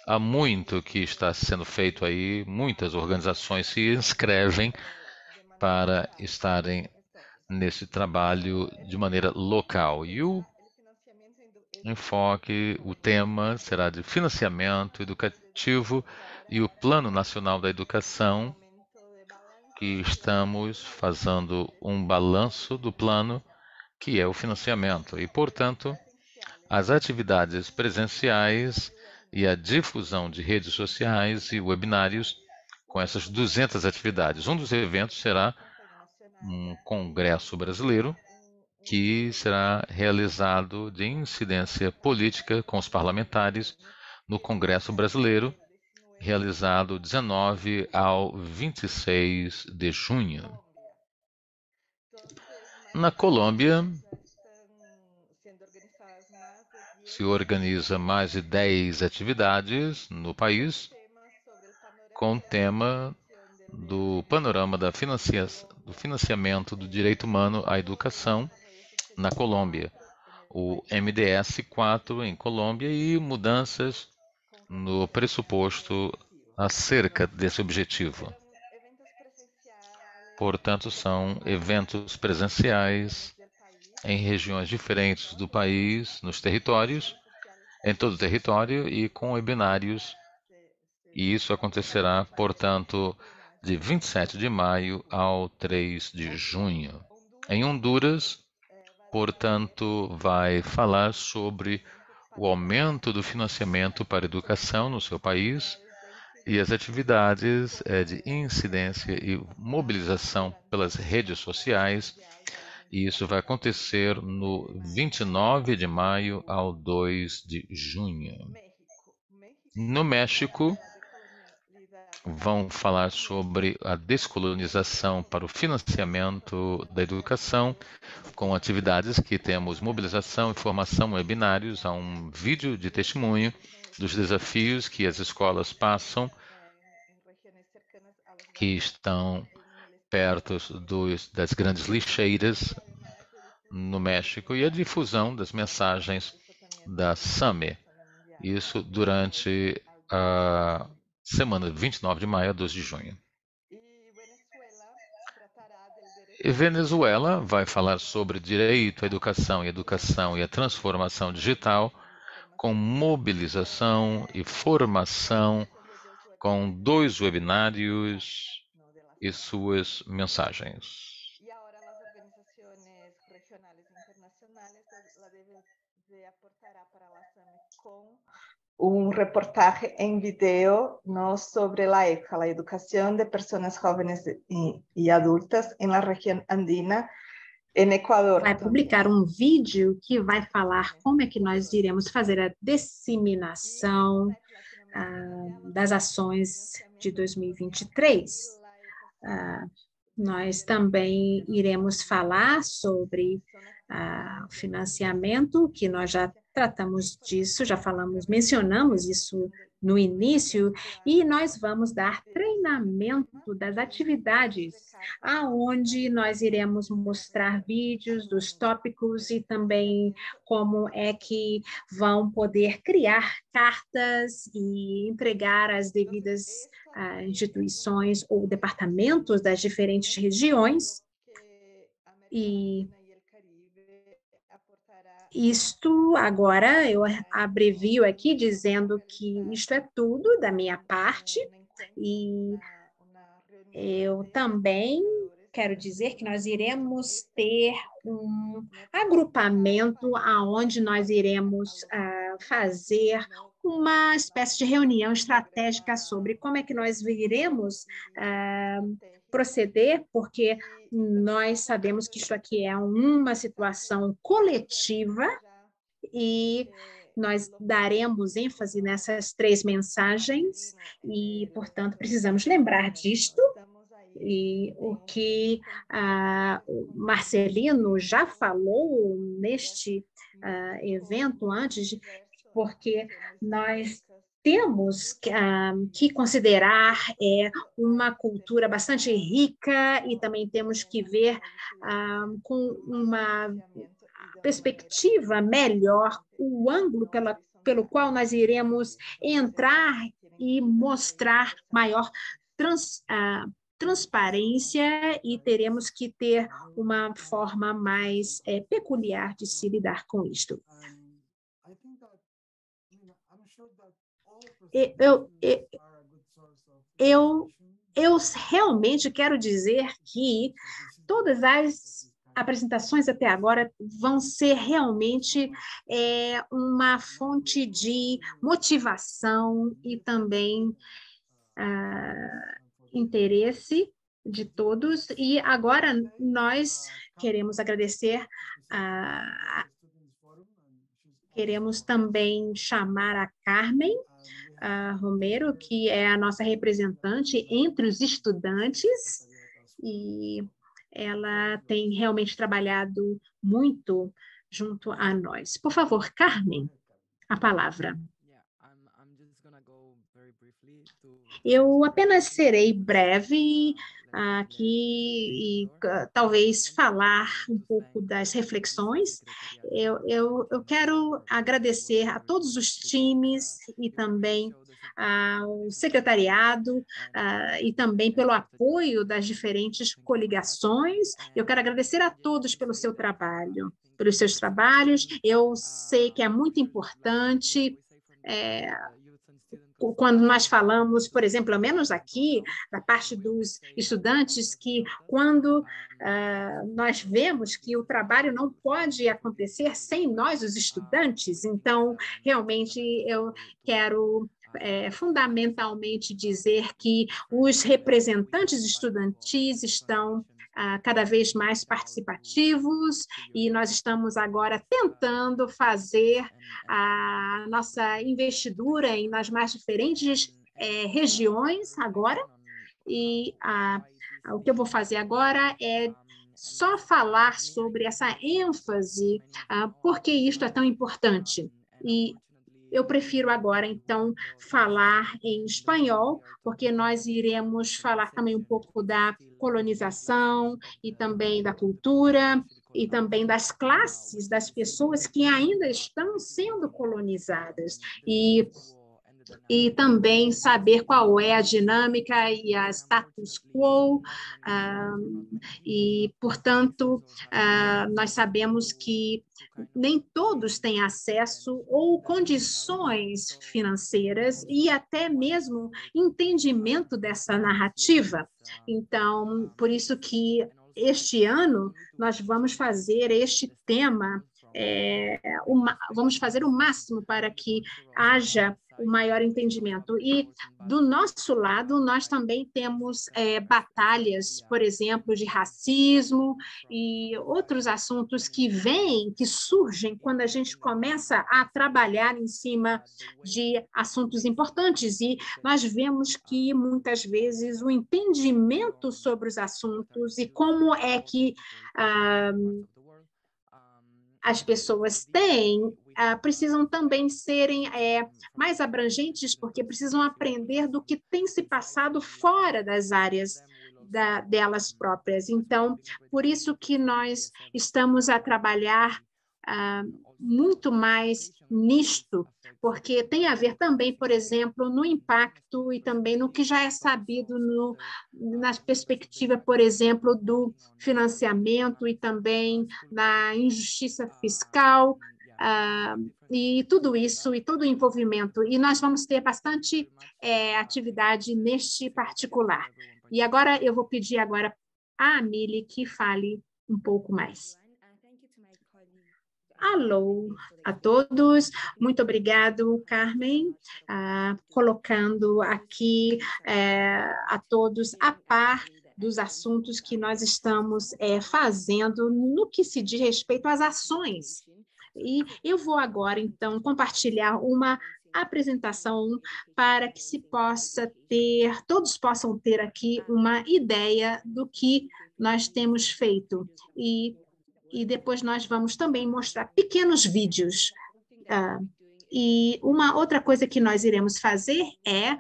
Há muito que está sendo feito aí, muitas organizações se inscrevem para estarem nesse trabalho de maneira local. E o enfoque, o tema será de financiamento educativo e o Plano Nacional da Educação, que estamos fazendo um balanço do plano, que é o financiamento. E, portanto, as atividades presenciais e a difusão de redes sociais e webinários com essas 200 atividades. Um dos eventos será um congresso brasileiro, que será realizado de incidência política com os parlamentares no Congresso Brasileiro, realizado 19 ao 26 de junho. Na Colômbia, se organiza mais de 10 atividades no país, com o tema do panorama do financiamento do direito humano à educação na Colômbia, o MDS 4 em Colômbia e mudanças no pressuposto acerca desse objetivo. Portanto, são eventos presenciais em regiões diferentes do país, nos territórios, em todo o território e com webinários. E isso acontecerá, portanto, de 27 de maio ao 3 de junho. Em Honduras, portanto, vai falar sobre o aumento do financiamento para a educação no seu país e as atividades de incidência e mobilização pelas redes sociais. E isso vai acontecer no 29 de maio ao 2 de junho. No México, vão falar sobre a descolonização para o financiamento da educação, com atividades que temos mobilização, informação, webinários, há um vídeo de testemunho dos desafios que as escolas passam, que estão perto das grandes lixeiras no México, e a difusão das mensagens da SAME. Isso durante a semana de 29 de maio a 2 de junho. E Venezuela vai falar sobre direito à educação e a transformação digital, com mobilização e formação, com 2 webinários e suas mensagens. un reportaje en video, ¿no?, sobre la EJA, la educación de personas jóvenes y adultas en la región andina, em Equador. Vai publicar um vídeo que vai falar como é que nós iremos fazer a disseminação das ações de 2023. Nós também iremos falar sobre o financiamento, que nós já tratamos disso, mencionamos isso no início, e nós vamos dar treinamento das atividades, aonde nós iremos mostrar vídeos dos tópicos e também como é que vão poder criar cartas e entregar às devidas instituições ou departamentos das diferentes regiões. E isto, agora, eu abrevio aqui dizendo que isto é tudo da minha parte, e eu também quero dizer que nós iremos ter um agrupamento onde nós iremos fazer uma espécie de reunião estratégica sobre como é que nós iremos proceder, porque nós sabemos que isso aqui é uma situação coletiva e nós daremos ênfase nessas 3 mensagens e, portanto, precisamos lembrar disto. E o que o Marcelino já falou neste evento antes, porque nós temos que considerar uma cultura bastante rica e também temos que ver com uma perspectiva melhor o ângulo pelo qual nós iremos entrar e mostrar maior transparência, e teremos que ter uma forma mais peculiar de se lidar com isto. Eu realmente quero dizer que todas as apresentações até agora vão ser realmente uma fonte de motivação e também interesse de todos. E agora nós queremos agradecer, queremos também chamar a Carmen Romero, que é a nossa representante entre os estudantes, e ela tem realmente trabalhado muito junto a nós. Por favor, Carmen, a palavra. Eu apenas serei breve aqui e talvez falar um pouco das reflexões. Eu quero agradecer a todos os times e também ao secretariado e também pelo apoio das diferentes coligações. Eu quero agradecer a todos pelo seu trabalho, pelos seus trabalhos. Eu sei que é muito importante quando nós falamos, por exemplo, ao menos aqui, da parte dos estudantes, que quando nós vemos que o trabalho não pode acontecer sem nós, os estudantes. Então, realmente, eu quero fundamentalmente dizer que os representantes estudantis estão cada vez mais participativos, e nós estamos agora tentando fazer a nossa investidura nas mais diferentes regiões agora, e o que eu vou fazer agora é só falar sobre essa ênfase, porque isto é tão importante. E eu prefiro agora, então, falar em espanhol, porque nós iremos falar também um pouco da colonização e também da cultura e também das classes das pessoas que ainda estão sendo colonizadas. E também saber qual é a dinâmica e a status quo, e, portanto, nós sabemos que nem todos têm acesso ou condições financeiras e até mesmo entendimento dessa narrativa. Então, por isso que este ano nós vamos fazer este tema, vamos fazer o máximo para que haja o maior entendimento. E, do nosso lado, nós também temos batalhas, por exemplo, de racismo e outros assuntos que vêm, que surgem quando a gente começa a trabalhar em cima de assuntos importantes. E nós vemos que, muitas vezes, o entendimento sobre os assuntos e como é que as pessoas têm, precisam também serem mais abrangentes, porque precisam aprender do que tem se passado fora das áreas delas próprias. Então, por isso que nós estamos a trabalhar muito mais nisto, porque tem a ver também, por exemplo, no impacto e também no que já é sabido na perspectiva, por exemplo, do financiamento e também na injustiça fiscal, e tudo isso, e todo o envolvimento. E nós vamos ter bastante atividade neste particular. E agora eu vou pedir agora a Amília que fale um pouco mais. Alô a todos, muito obrigado, Carmen, colocando aqui a todos a par dos assuntos que nós estamos fazendo no que se diz respeito às ações. E eu vou agora, então, compartilhar uma apresentação para que todos possam ter aqui uma ideia do que nós temos feito. E depois nós vamos também mostrar pequenos vídeos. E uma outra coisa que nós iremos fazer é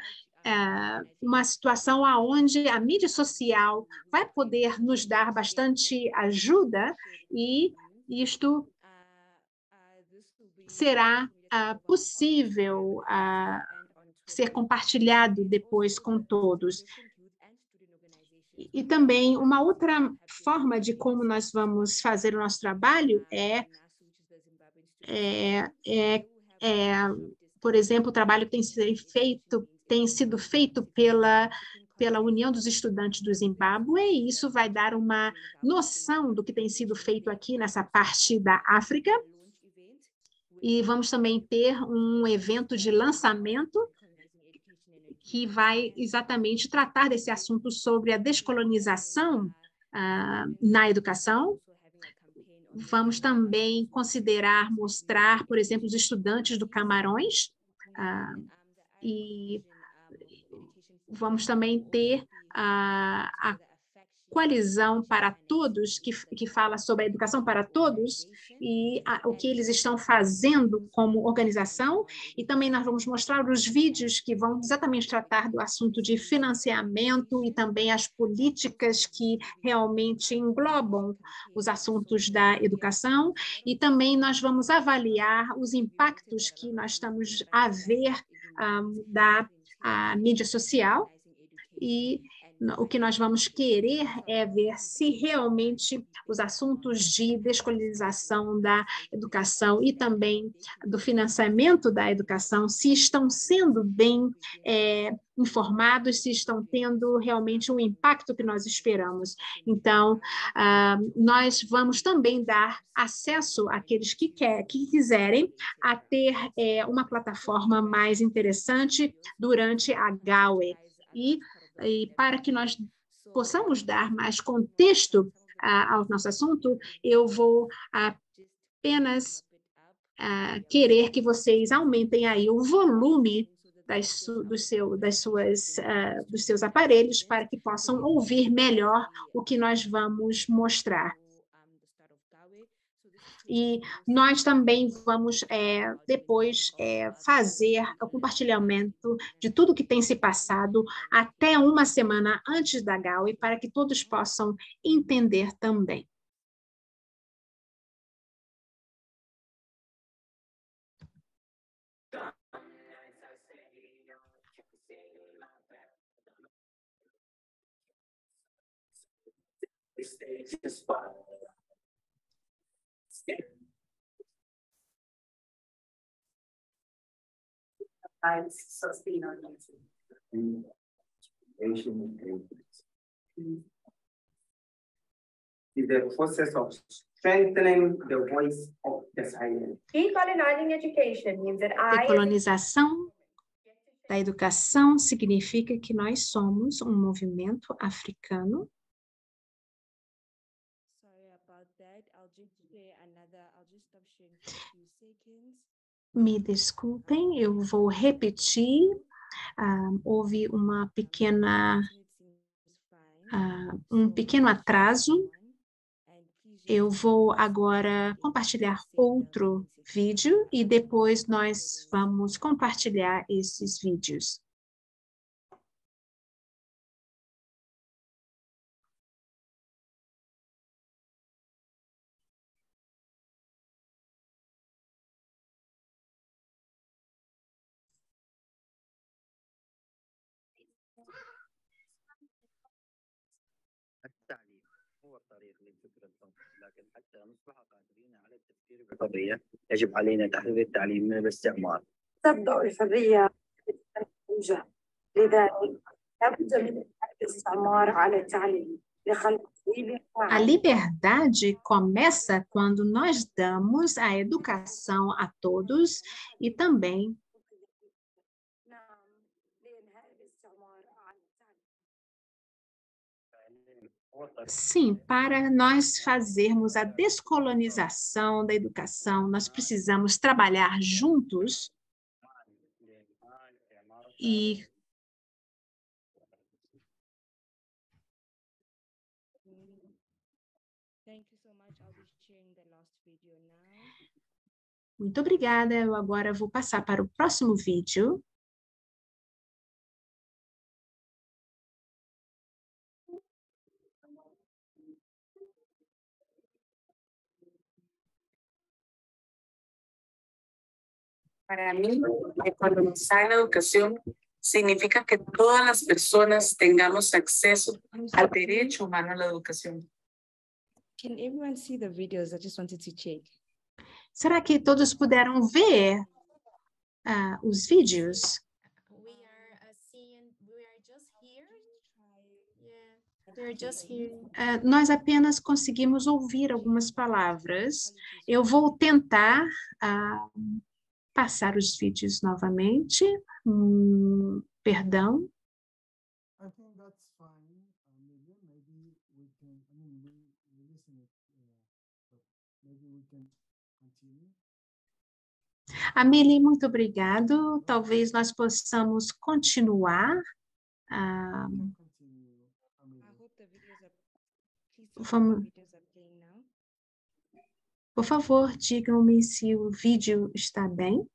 uma situação onde a mídia social vai poder nos dar bastante ajuda, e isto será possível ser compartilhado depois com todos. E também uma outra forma de como nós vamos fazer o nosso trabalho por exemplo, o trabalho que tem sido feito pela União dos Estudantes do Zimbábue, e isso vai dar uma noção do que tem sido feito aqui nessa parte da África. E vamos também ter um evento de lançamento que vai exatamente tratar desse assunto sobre a descolonização na educação. Vamos também mostrar, por exemplo, os estudantes do Camarões, e vamos também ter a Coalizão para Todos, que fala sobre a educação para todos, e o que eles estão fazendo como organização. E também nós vamos mostrar os vídeos que vão exatamente tratar do assunto de financiamento e também as políticas que realmente englobam os assuntos da educação. E também nós vamos avaliar os impactos que nós estamos a ver da mídia social, e o que nós vamos querer é ver se realmente os assuntos de descolonização da educação e também do financiamento da educação, se estão sendo bem informados, se estão tendo realmente um impacto que nós esperamos. Então, nós vamos também dar acesso àqueles que quiserem a ter uma plataforma mais interessante durante a GAWE. E para que nós possamos dar mais contexto ao nosso assunto, eu vou apenas querer que vocês aumentem aí o volume dos seus aparelhos, para que possam ouvir melhor o que nós vamos mostrar. E nós também vamos depois fazer o compartilhamento de tudo que tem se passado até uma semana antes da GAWE, para que todos possam entender também. Is the process of strengthening the voice of the silent. Decolonização da educação significa que nós somos um movimento africano. Me desculpem, eu vou repetir. Houve um pequeno atraso. Eu vou agora compartilhar outro vídeo e depois nós vamos compartilhar esses vídeos. التعليم هو الطريق للفكر الحر، لكن حتى نصبح قادرين على التفكير بحرية يجب علينا تحرير التعليم من الاستعمار. تبدأ الحرية توجه، لذلك لابد من الاستعمار على التعليم لخلق A liberdade começa quando nós damos a educação a todos e também sim, para nós fazermos a descolonização da educação, nós precisamos trabalhar juntos e muito obrigada. Eu agora vou passar para o próximo vídeo. Para mí, economizar la educación significa que todas las personas tengamos acceso al derecho humano a la educación. Can everyone see the videos? I just wanted to check. Será que todos puderam ver os vídeos? Nós apenas conseguimos ouvir algumas palavras. Eu vou tentar passar os vídeos novamente. Perdão. I think that's fine. Maybe we can, we listen it, but maybe we can continue. Amelie, muito obrigado. Talvez nós possamos continuar. Por favor, digam-me se o vídeo está bem.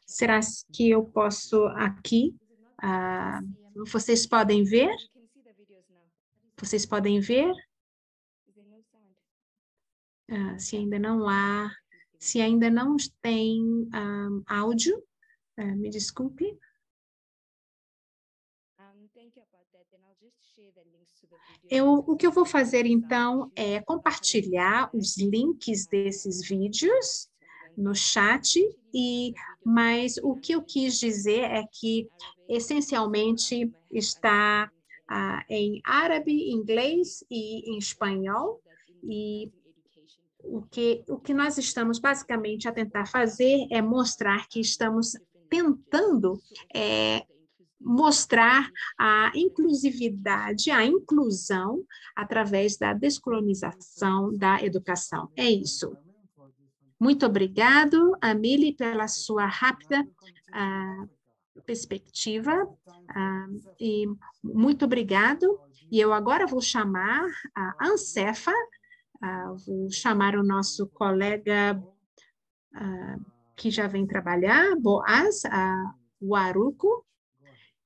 Será que eu posso aqui? Vocês podem ver? Vocês podem ver? Se ainda não há, se ainda não tem áudio, me desculpe. O que eu vou fazer, então, é compartilhar os links desses vídeos no chat, mas o que eu quis dizer é que, essencialmente, está em árabe, inglês e em espanhol, e o que nós estamos basicamente a tentar fazer é mostrar que estamos tentando mostrar a inclusividade, a inclusão através da descolonização da educação. É isso. Muito obrigado, Amelie, pela sua rápida perspectiva, e muito obrigado. E eu agora vou chamar a Ansefa, vou chamar o nosso colega que já vem trabalhar, Boaz Waruku,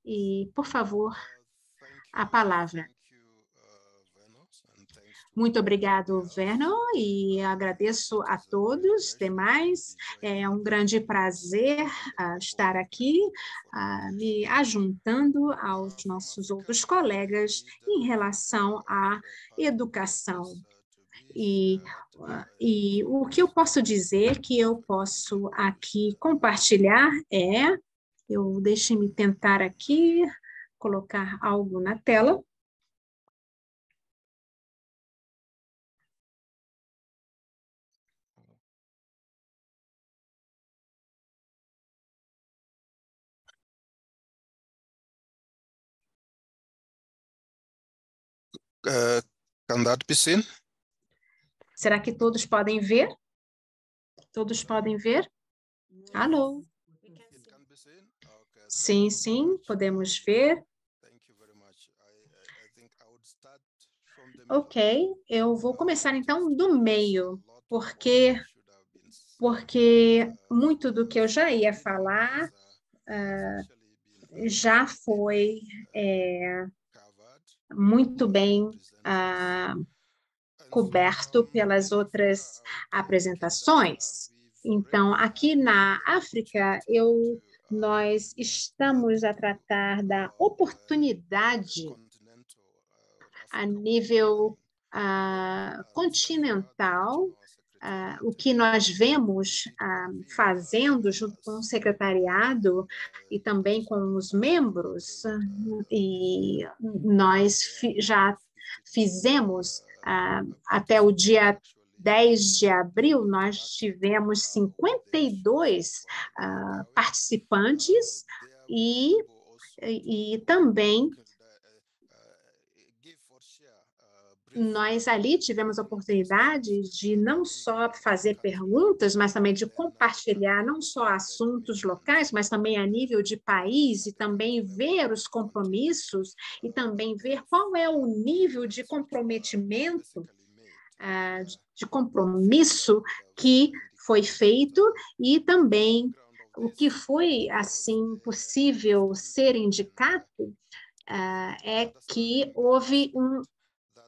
e, por favor, a palavra. Muito obrigado, Vernon, e agradeço a todos demais. É um grande prazer estar aqui, me ajuntando aos nossos outros colegas em relação à educação. E o que eu posso dizer que eu posso aqui compartilhar deixe-me tentar aqui colocar algo na tela. Can that be seen? Será que todos podem ver? Todos podem ver? Alô? It can be seen? Okay. Sim, sim, podemos ver. Thank you very much. I think I would start from the Ok, eu vou começar então do meio, porque muito do que eu já ia falar já foi muito bem coberto pelas outras apresentações. Então, aqui na África, nós estamos a tratar da oportunidade a nível continental, o que nós vemos fazendo junto com o secretariado e também com os membros, e nós já fizemos até o dia 10 de abril, nós tivemos 52 participantes e também nós ali tivemos a oportunidade de não só fazer perguntas, mas também de compartilhar não só assuntos locais, mas também a nível de país, e também ver os compromissos, e também ver qual é o nível de comprometimento, de compromisso que foi feito, e também o que foi, assim, possível ser indicado é que houve um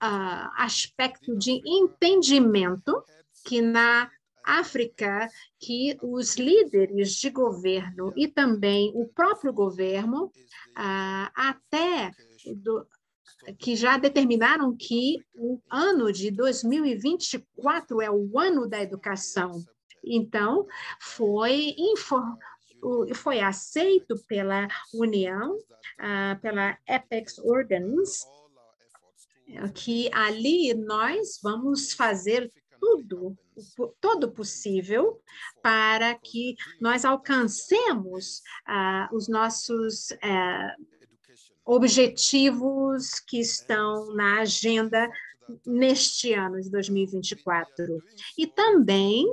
aspecto de entendimento que na África, que os líderes de governo e também o próprio governo, que já determinaram que o ano de 2024 é o ano da educação. Então, foi aceito pela União, pela Apex Organs, que ali nós vamos fazer todo possível para que nós alcancemos os nossos objetivos que estão na agenda neste ano de 2024. E também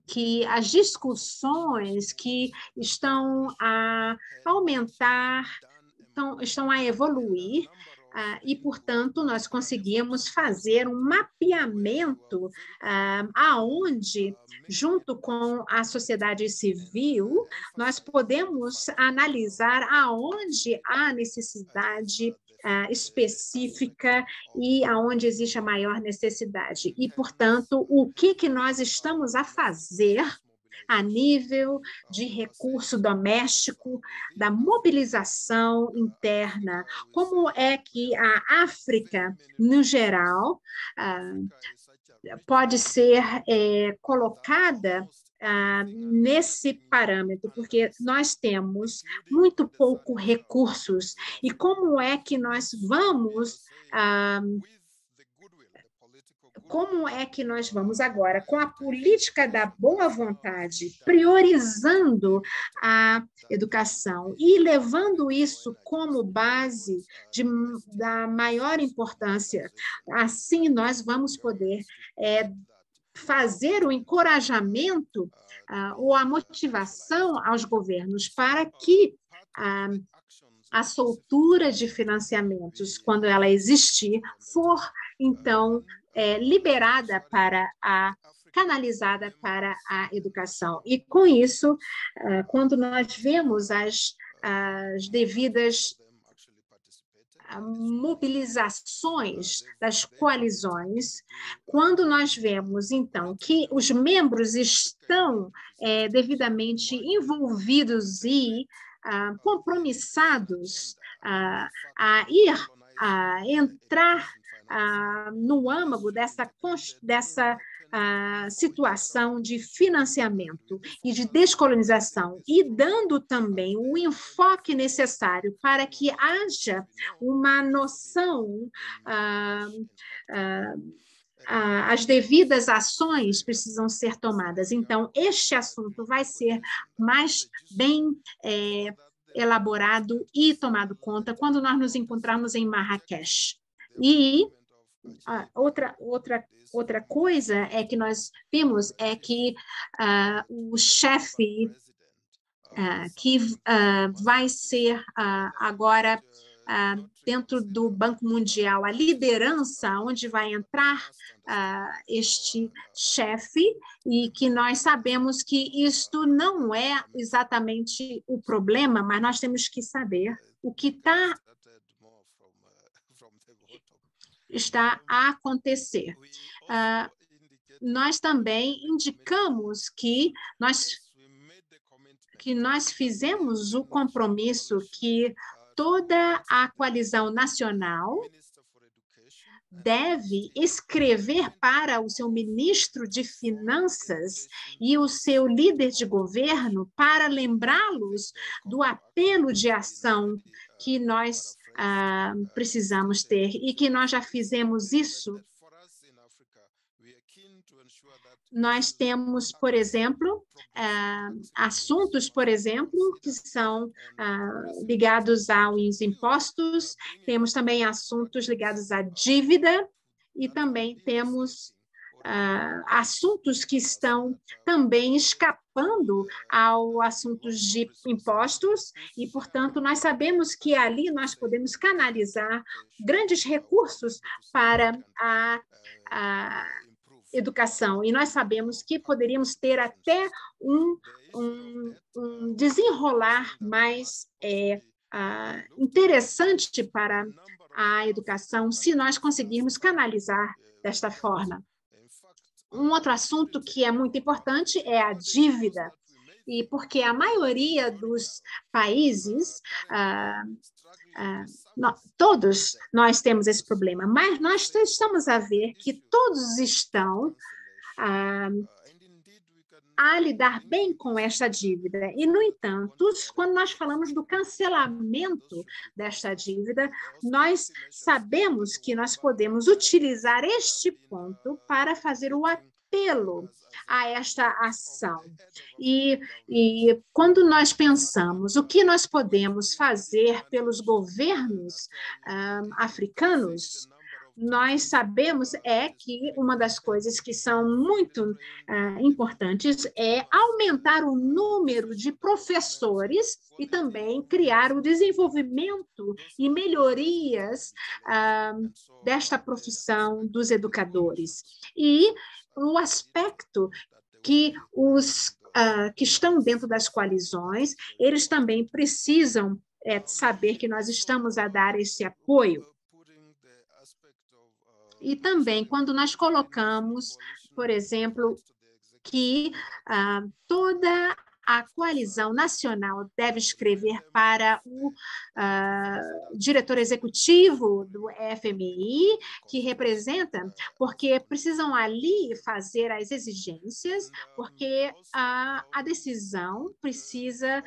que as discussões que estão a aumentar, estão a evoluir, e, portanto, nós conseguimos fazer um mapeamento aonde, junto com a sociedade civil, nós podemos analisar aonde há necessidade específica e aonde existe a maior necessidade. E, portanto, o que nós estamos a fazer a nível de recurso doméstico, da mobilização interna, como é que a África, no geral, pode ser colocada nesse parâmetro, porque nós temos muito pouco recursos, e como é que nós vamos agora, com a política da boa vontade, priorizando a educação e levando isso como base da maior importância, assim nós vamos poder fazer o encorajamento ou a motivação aos governos para que a soltura de financiamentos, quando ela existir, for, então, liberada canalizada para a educação. E, com isso, quando nós vemos as devidas mobilizações das coalizões, quando nós vemos, então, que os membros estão devidamente envolvidos e compromissados a entrar no âmago dessa situação de financiamento e de descolonização, e dando também o enfoque necessário para que haja uma noção, as devidas ações precisam ser tomadas. Então, este assunto vai ser mais bem elaborado e tomado conta quando nós nos encontramos em Marrakech. E outra coisa é que nós vimos é que o chefe que vai ser agora dentro do Banco Mundial, a liderança onde vai entrar este chefe, e que nós sabemos que isto não é exatamente o problema, mas nós temos que saber o que está a acontecer. Nós também indicamos que nós fizemos o compromisso que toda a coalizão nacional deve escrever para o seu ministro de Finanças e o seu líder de governo para lembrá-los do apelo de ação que nós precisamos ter, e que nós já fizemos isso. Nós temos, por exemplo, assuntos, por exemplo, que são ligados aos impostos, temos também assuntos ligados à dívida, e também temos assuntos que estão também escapando ao assuntos de impostos, e, portanto, nós sabemos que ali nós podemos canalizar grandes recursos para a educação, e nós sabemos que poderíamos ter até um desenrolar mais interessante para a educação, se nós conseguirmos canalizar desta forma. Um outro assunto que é muito importante é a dívida, e porque a maioria dos países, todos nós temos esse problema, mas nós estamos a ver que todos estão a lidar bem com esta dívida. E, no entanto, quando nós falamos do cancelamento desta dívida, nós sabemos que nós podemos utilizar este ponto para fazer o apelo a esta ação. E quando nós pensamos o que nós podemos fazer pelos governos africanos, nós sabemos que uma das coisas que são muito importantes é aumentar o número de professores e também criar o desenvolvimento e melhorias desta profissão dos educadores. E o aspecto que os que estão dentro das coalizões, eles também precisam saber que nós estamos a dar esse apoio. E também, quando nós colocamos, por exemplo, que toda a coalizão nacional deve escrever para o diretor executivo do FMI, que representa, porque precisam ali fazer as exigências, porque a decisão precisa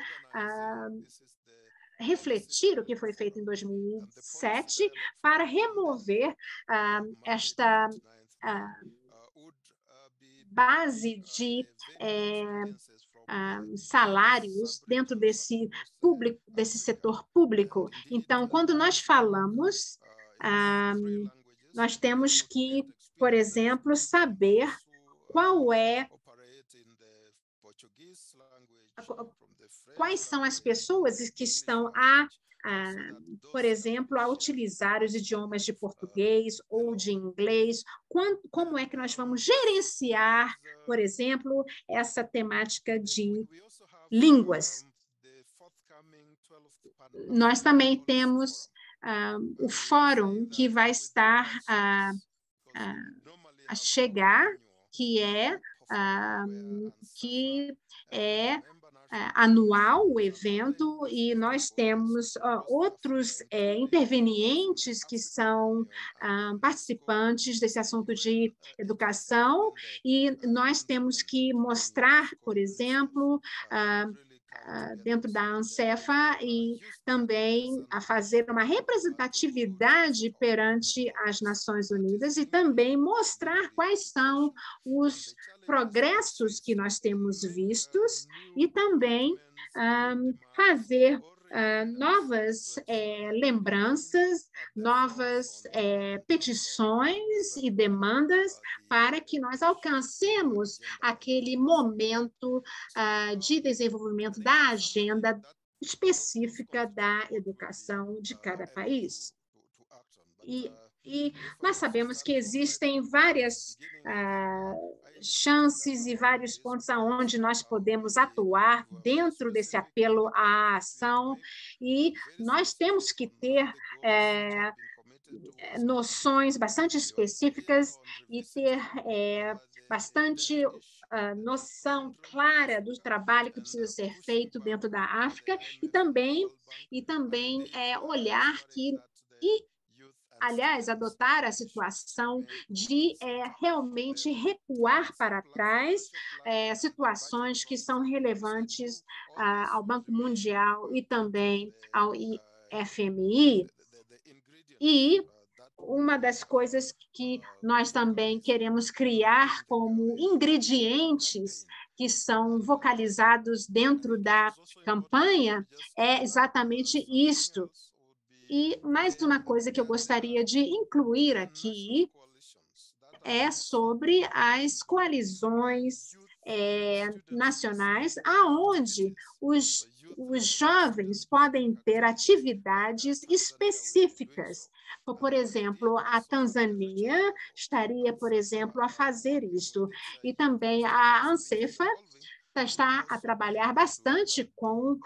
refletir o que foi feito em 2007 para remover esta base de salários dentro desse setor público. Então, quando nós falamos, nós temos que, por exemplo, saber quais são as pessoas que estão por exemplo, a utilizar os idiomas de português ou de inglês, como é que nós vamos gerenciar, por exemplo, essa temática de línguas. Nós também temos o fórum que vai estar a chegar, que é anual o evento, e nós temos outros intervenientes que são participantes desse assunto de educação, e nós temos que mostrar, por exemplo, dentro da ANCEFA, e também a fazer uma representatividade perante as Nações Unidas, e também mostrar quais são os progressos que nós temos vistos, e também fazer novas lembranças, novas petições e demandas para que nós alcancemos aquele momento de desenvolvimento da agenda específica da educação de cada país. E nós sabemos que existem várias chances e vários pontos aonde nós podemos atuar dentro desse apelo à ação, e nós temos que ter noções bastante específicas e ter bastante noção clara do trabalho que precisa ser feito dentro da África, e também olhar que aliás, adotar a situação de realmente recuar para trás situações que são relevantes ao Banco Mundial e também ao FMI. E uma das coisas que nós também queremos criar como ingredientes que são vocalizados dentro da campanha é exatamente isto. E mais uma coisa que eu gostaria de incluir aqui é sobre as coalizões nacionais, aonde os jovens podem ter atividades específicas. Por exemplo, a Tanzânia estaria, por exemplo, a fazer isto. E também a ANCEFA está a trabalhar bastante com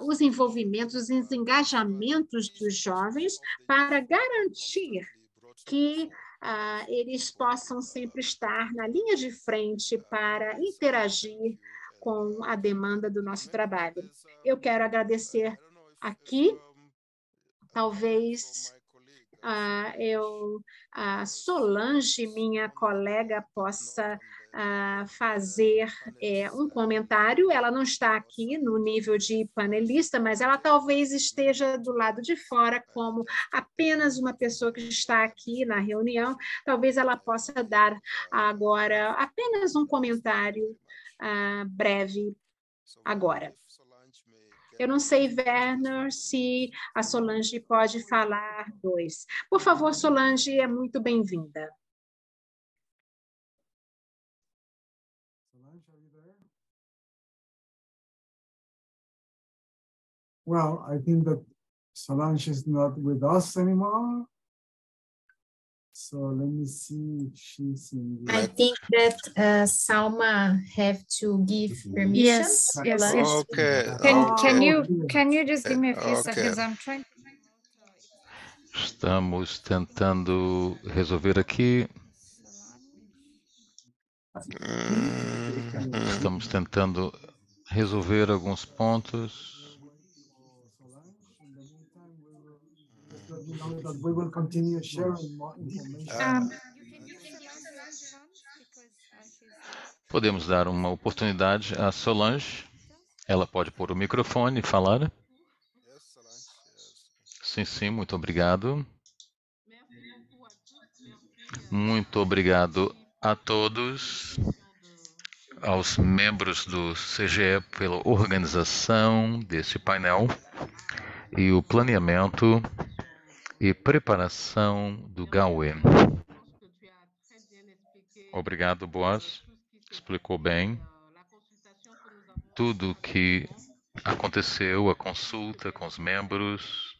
os envolvimentos, os engajamentos dos jovens para garantir que eles possam sempre estar na linha de frente para interagir com a demanda do nosso trabalho. Eu quero agradecer aqui, talvez a Solange, minha colega, possa fazer um comentário. Ela não está aqui no nível de panelista, mas ela talvez esteja do lado de fora como apenas uma pessoa que está aqui na reunião. Talvez ela possa dar agora apenas um comentário breve agora. Eu não sei, Werner, se a Solange pode falar dois. Por favor, Solange, é muito bem-vinda. Solange, are you there? Well, I think that Solange is not with us anymore. So let me see if she's in the... I think that Salma have to give permission. Yes. Okay. Can you just give me a few seconds? I'm trying to... Estamos tentando resolver aqui. Estamos tentando resolver alguns pontos. We will continue sharing more information. Podemos dar uma oportunidade à Solange. Ela pode pôr o microfone e falar. Sim, muito obrigado. Muito obrigado a todos, aos membros do CGE pela organização deste painel e o planeamento e preparação do GAUE. Obrigado, Boaz. Explicou bem tudo o que aconteceu, a consulta com os membros,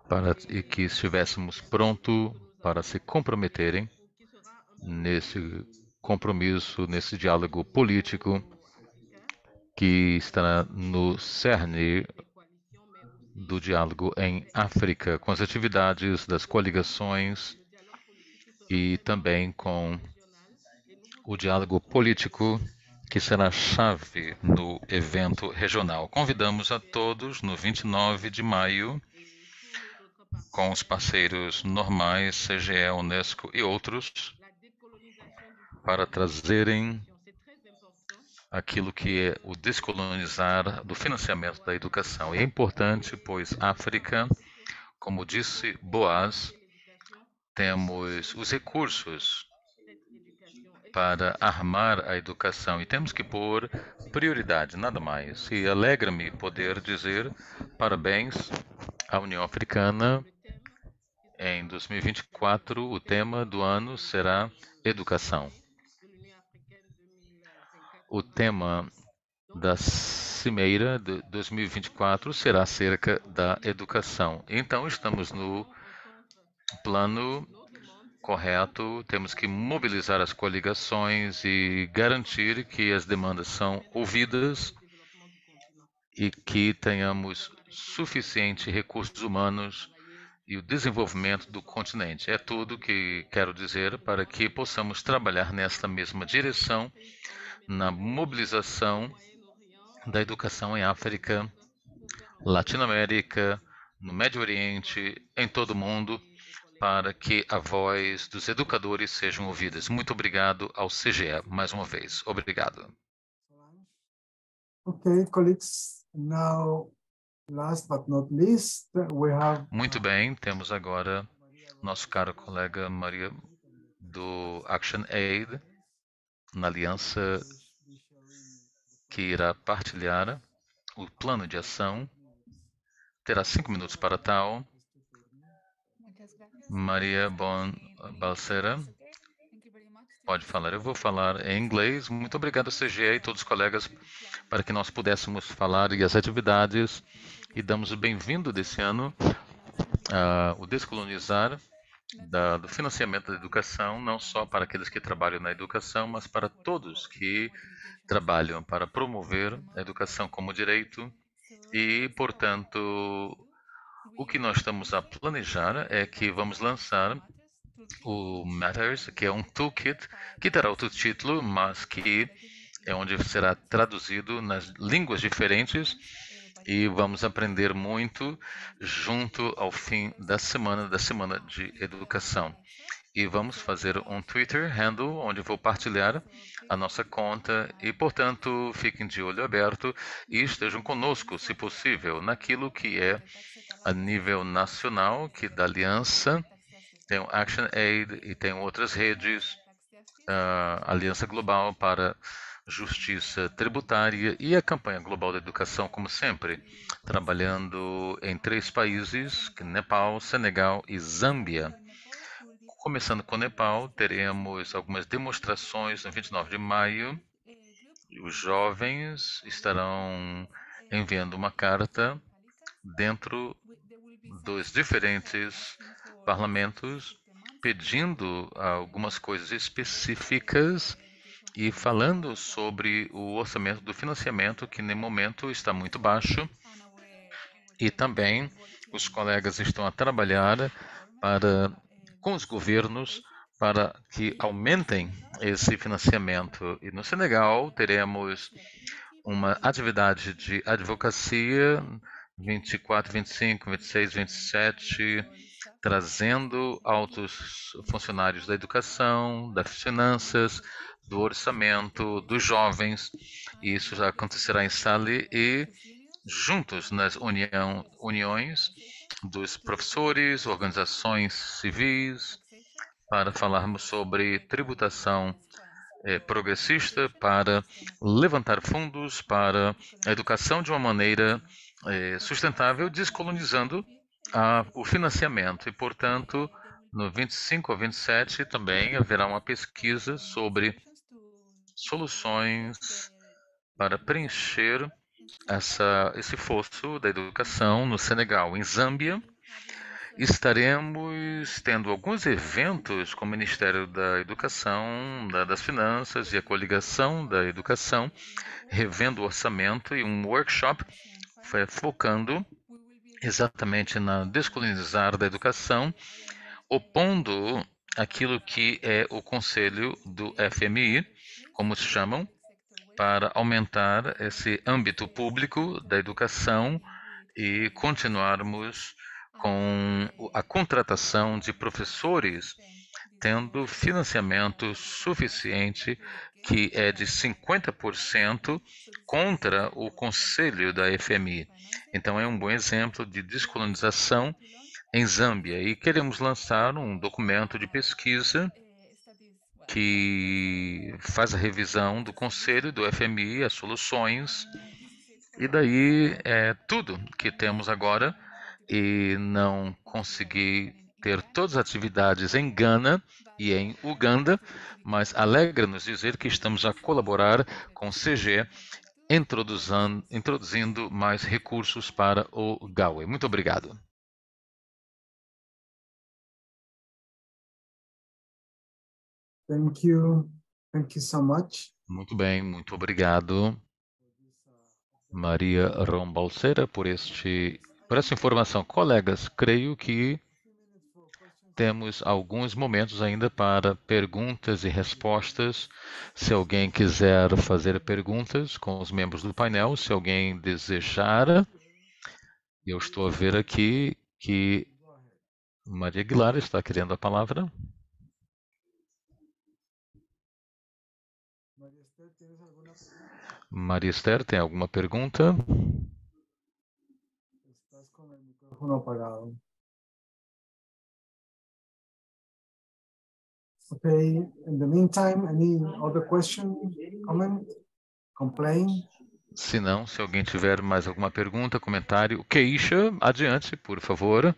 para que estivéssemos prontos para se comprometerem nesse compromisso, nesse diálogo político que estará no cerne do diálogo em África, com as atividades das coligações e também com o diálogo político que será chave no evento regional. Convidamos a todos no 29 de maio, com os parceiros normais, CGE, Unesco e outros, para trazerem aquilo que é o descolonizar do financiamento da educação. E é importante, pois África, como disse Boaz, temos os recursos para armar a educação e temos que pôr prioridade, nada mais. E alegra-me poder dizer parabéns à União Africana. Em 2024, o tema do ano será educação. O tema da Cimeira de 2024 será acerca da educação. Então, estamos no plano correto, temos que mobilizar as coligações e garantir que as demandas são ouvidas e que tenhamos suficiente recursos humanos e o desenvolvimento do continente. É tudo que quero dizer para que possamos trabalhar nesta mesma direção na mobilização da educação em África, Latinoamérica, no Médio Oriente, em todo o mundo, para que a voz dos educadores sejam ouvidas. Muito obrigado ao CGE, mais uma vez. Obrigado. Okay, colleagues, now last but not least, we have Muito bem, temos agora nosso caro colega Maria do Action Aid, na aliança que irá partilhar o plano de ação. Terá 5 minutos para tal. Maria Bon Balsera, pode falar. Eu vou falar em inglês. Muito obrigado, CGE e todos os colegas, para que nós pudéssemos falar e as atividades. E damos o bem-vindo desse ano o Descolonizar do financiamento da educação, não só para aqueles que trabalham na educação, mas para todos que trabalham para promover a educação como direito. E, portanto, o que nós estamos a planejar é que vamos lançar o Matters, que é um toolkit que terá outro título, mas que é onde será traduzido nas línguas diferentes e vamos aprender muito junto ao fim da semana de educação. E vamos fazer um Twitter handle, onde vou partilhar a nossa conta e, portanto, fiquem de olho aberto e estejam conosco, se possível, naquilo que é a nível nacional, que da aliança tem o Action Aid e tem outras redes, a Aliança Global para Justiça Tributária e a Campanha Global da Educação, como sempre, trabalhando em 3 países, Nepal, Senegal e Zâmbia. Começando com Nepal, teremos algumas demonstrações no 29 de maio. Os jovens estarão enviando uma carta dentro dos diferentes parlamentos, pedindo algumas coisas específicas e falando sobre o orçamento do financiamento, que no momento está muito baixo. E também os colegas estão a trabalhar com os governos para que aumentem esse financiamento. E no Senegal teremos uma atividade de advocacia 24, 25, 26, 27, trazendo altos funcionários da educação, das finanças, do orçamento, dos jovens. E isso já acontecerá em Sali e juntos nas uniões dos professores, organizações civis, para falarmos sobre tributação progressista, para levantar fundos para a educação de uma maneira sustentável, descolonizando o financiamento. E, portanto, no 25 a 27 também haverá uma pesquisa sobre soluções para preencher esse fosso da educação no Senegal. Em Zâmbia, estaremos tendo alguns eventos com o Ministério da Educação, das Finanças e a Coligação da Educação, revendo o orçamento, e um workshop focando exatamente na descolonizar da educação, opondo aquilo que é o Conselho do FMI, como se chamam, para aumentar esse âmbito público da educação e continuarmos com a contratação de professores, tendo financiamento suficiente, que é de 50% contra o Conselho da FMI. Então, é um bom exemplo de descolonização em Zâmbia. E queremos lançar um documento de pesquisa que faz a revisão do Conselho do FMI, as soluções, e daí é tudo que temos agora, e não consegui ter todas as atividades em Gana e em Uganda, mas alegra-nos dizer que estamos a colaborar com o CG, introduzindo mais recursos para o Gaue. Muito obrigado. Thank you. Thank you so much. Muito bem, muito obrigado, Maria Rombalceira, por essa informação. Colegas, creio que temos alguns momentos ainda para perguntas e respostas. Se alguém quiser fazer perguntas com os membros do painel, se alguém desejar, eu estou a ver aqui que Maria Aguilar está querendo a palavra. Maria Esther, tem alguma pergunta? Estás con el micrófono apagado. Okay, in the meantime, any other question, comment, complaint? Se não, se alguém tiver mais alguma pergunta, comentário, queixa, adiante, por favor.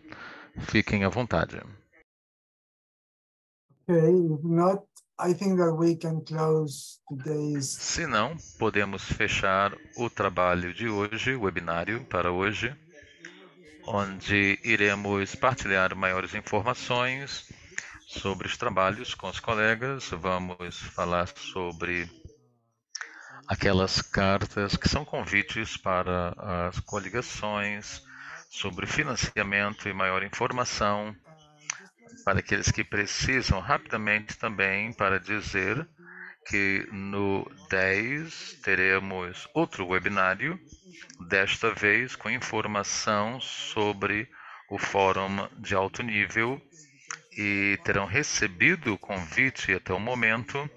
Fiquem à vontade. Okay, if not, I think that we can close today's. Se não, podemos fechar o trabalho de hoje, o webinário para hoje, onde iremos partilhar maiores informações sobre os trabalhos com os colegas. Vamos falar sobre aquelas cartas que são convites para as coligações, sobre financiamento e maior informação para aqueles que precisam. Rapidamente também para dizer que no 10 teremos outro webinário, desta vez com informação sobre o Fórum de Alto Nível, e terão recebido o convite até o momento.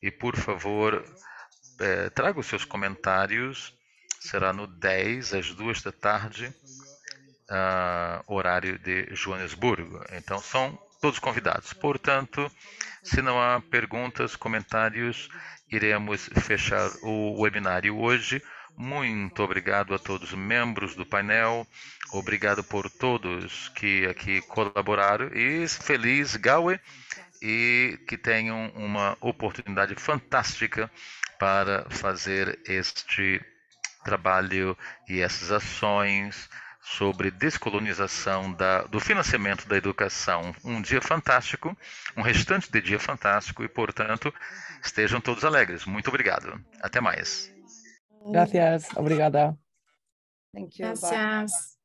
E, por favor, traga os seus comentários. Será no 10, às 2 da tarde, horário de Joanesburgo. Então, são todos convidados. Portanto, se não há perguntas, comentários, iremos fechar o webinário hoje. Muito obrigado a todos os membros do painel. Obrigado por todos que aqui colaboraram. E feliz Gaue, e que tenham uma oportunidade fantástica para fazer este trabalho e essas ações sobre descolonização do financiamento da educação. Um dia fantástico, um restante de dia fantástico, e, portanto, estejam todos alegres. Muito obrigado. Até mais. Gracias. Obrigada. Thank you. Bye. Gracias.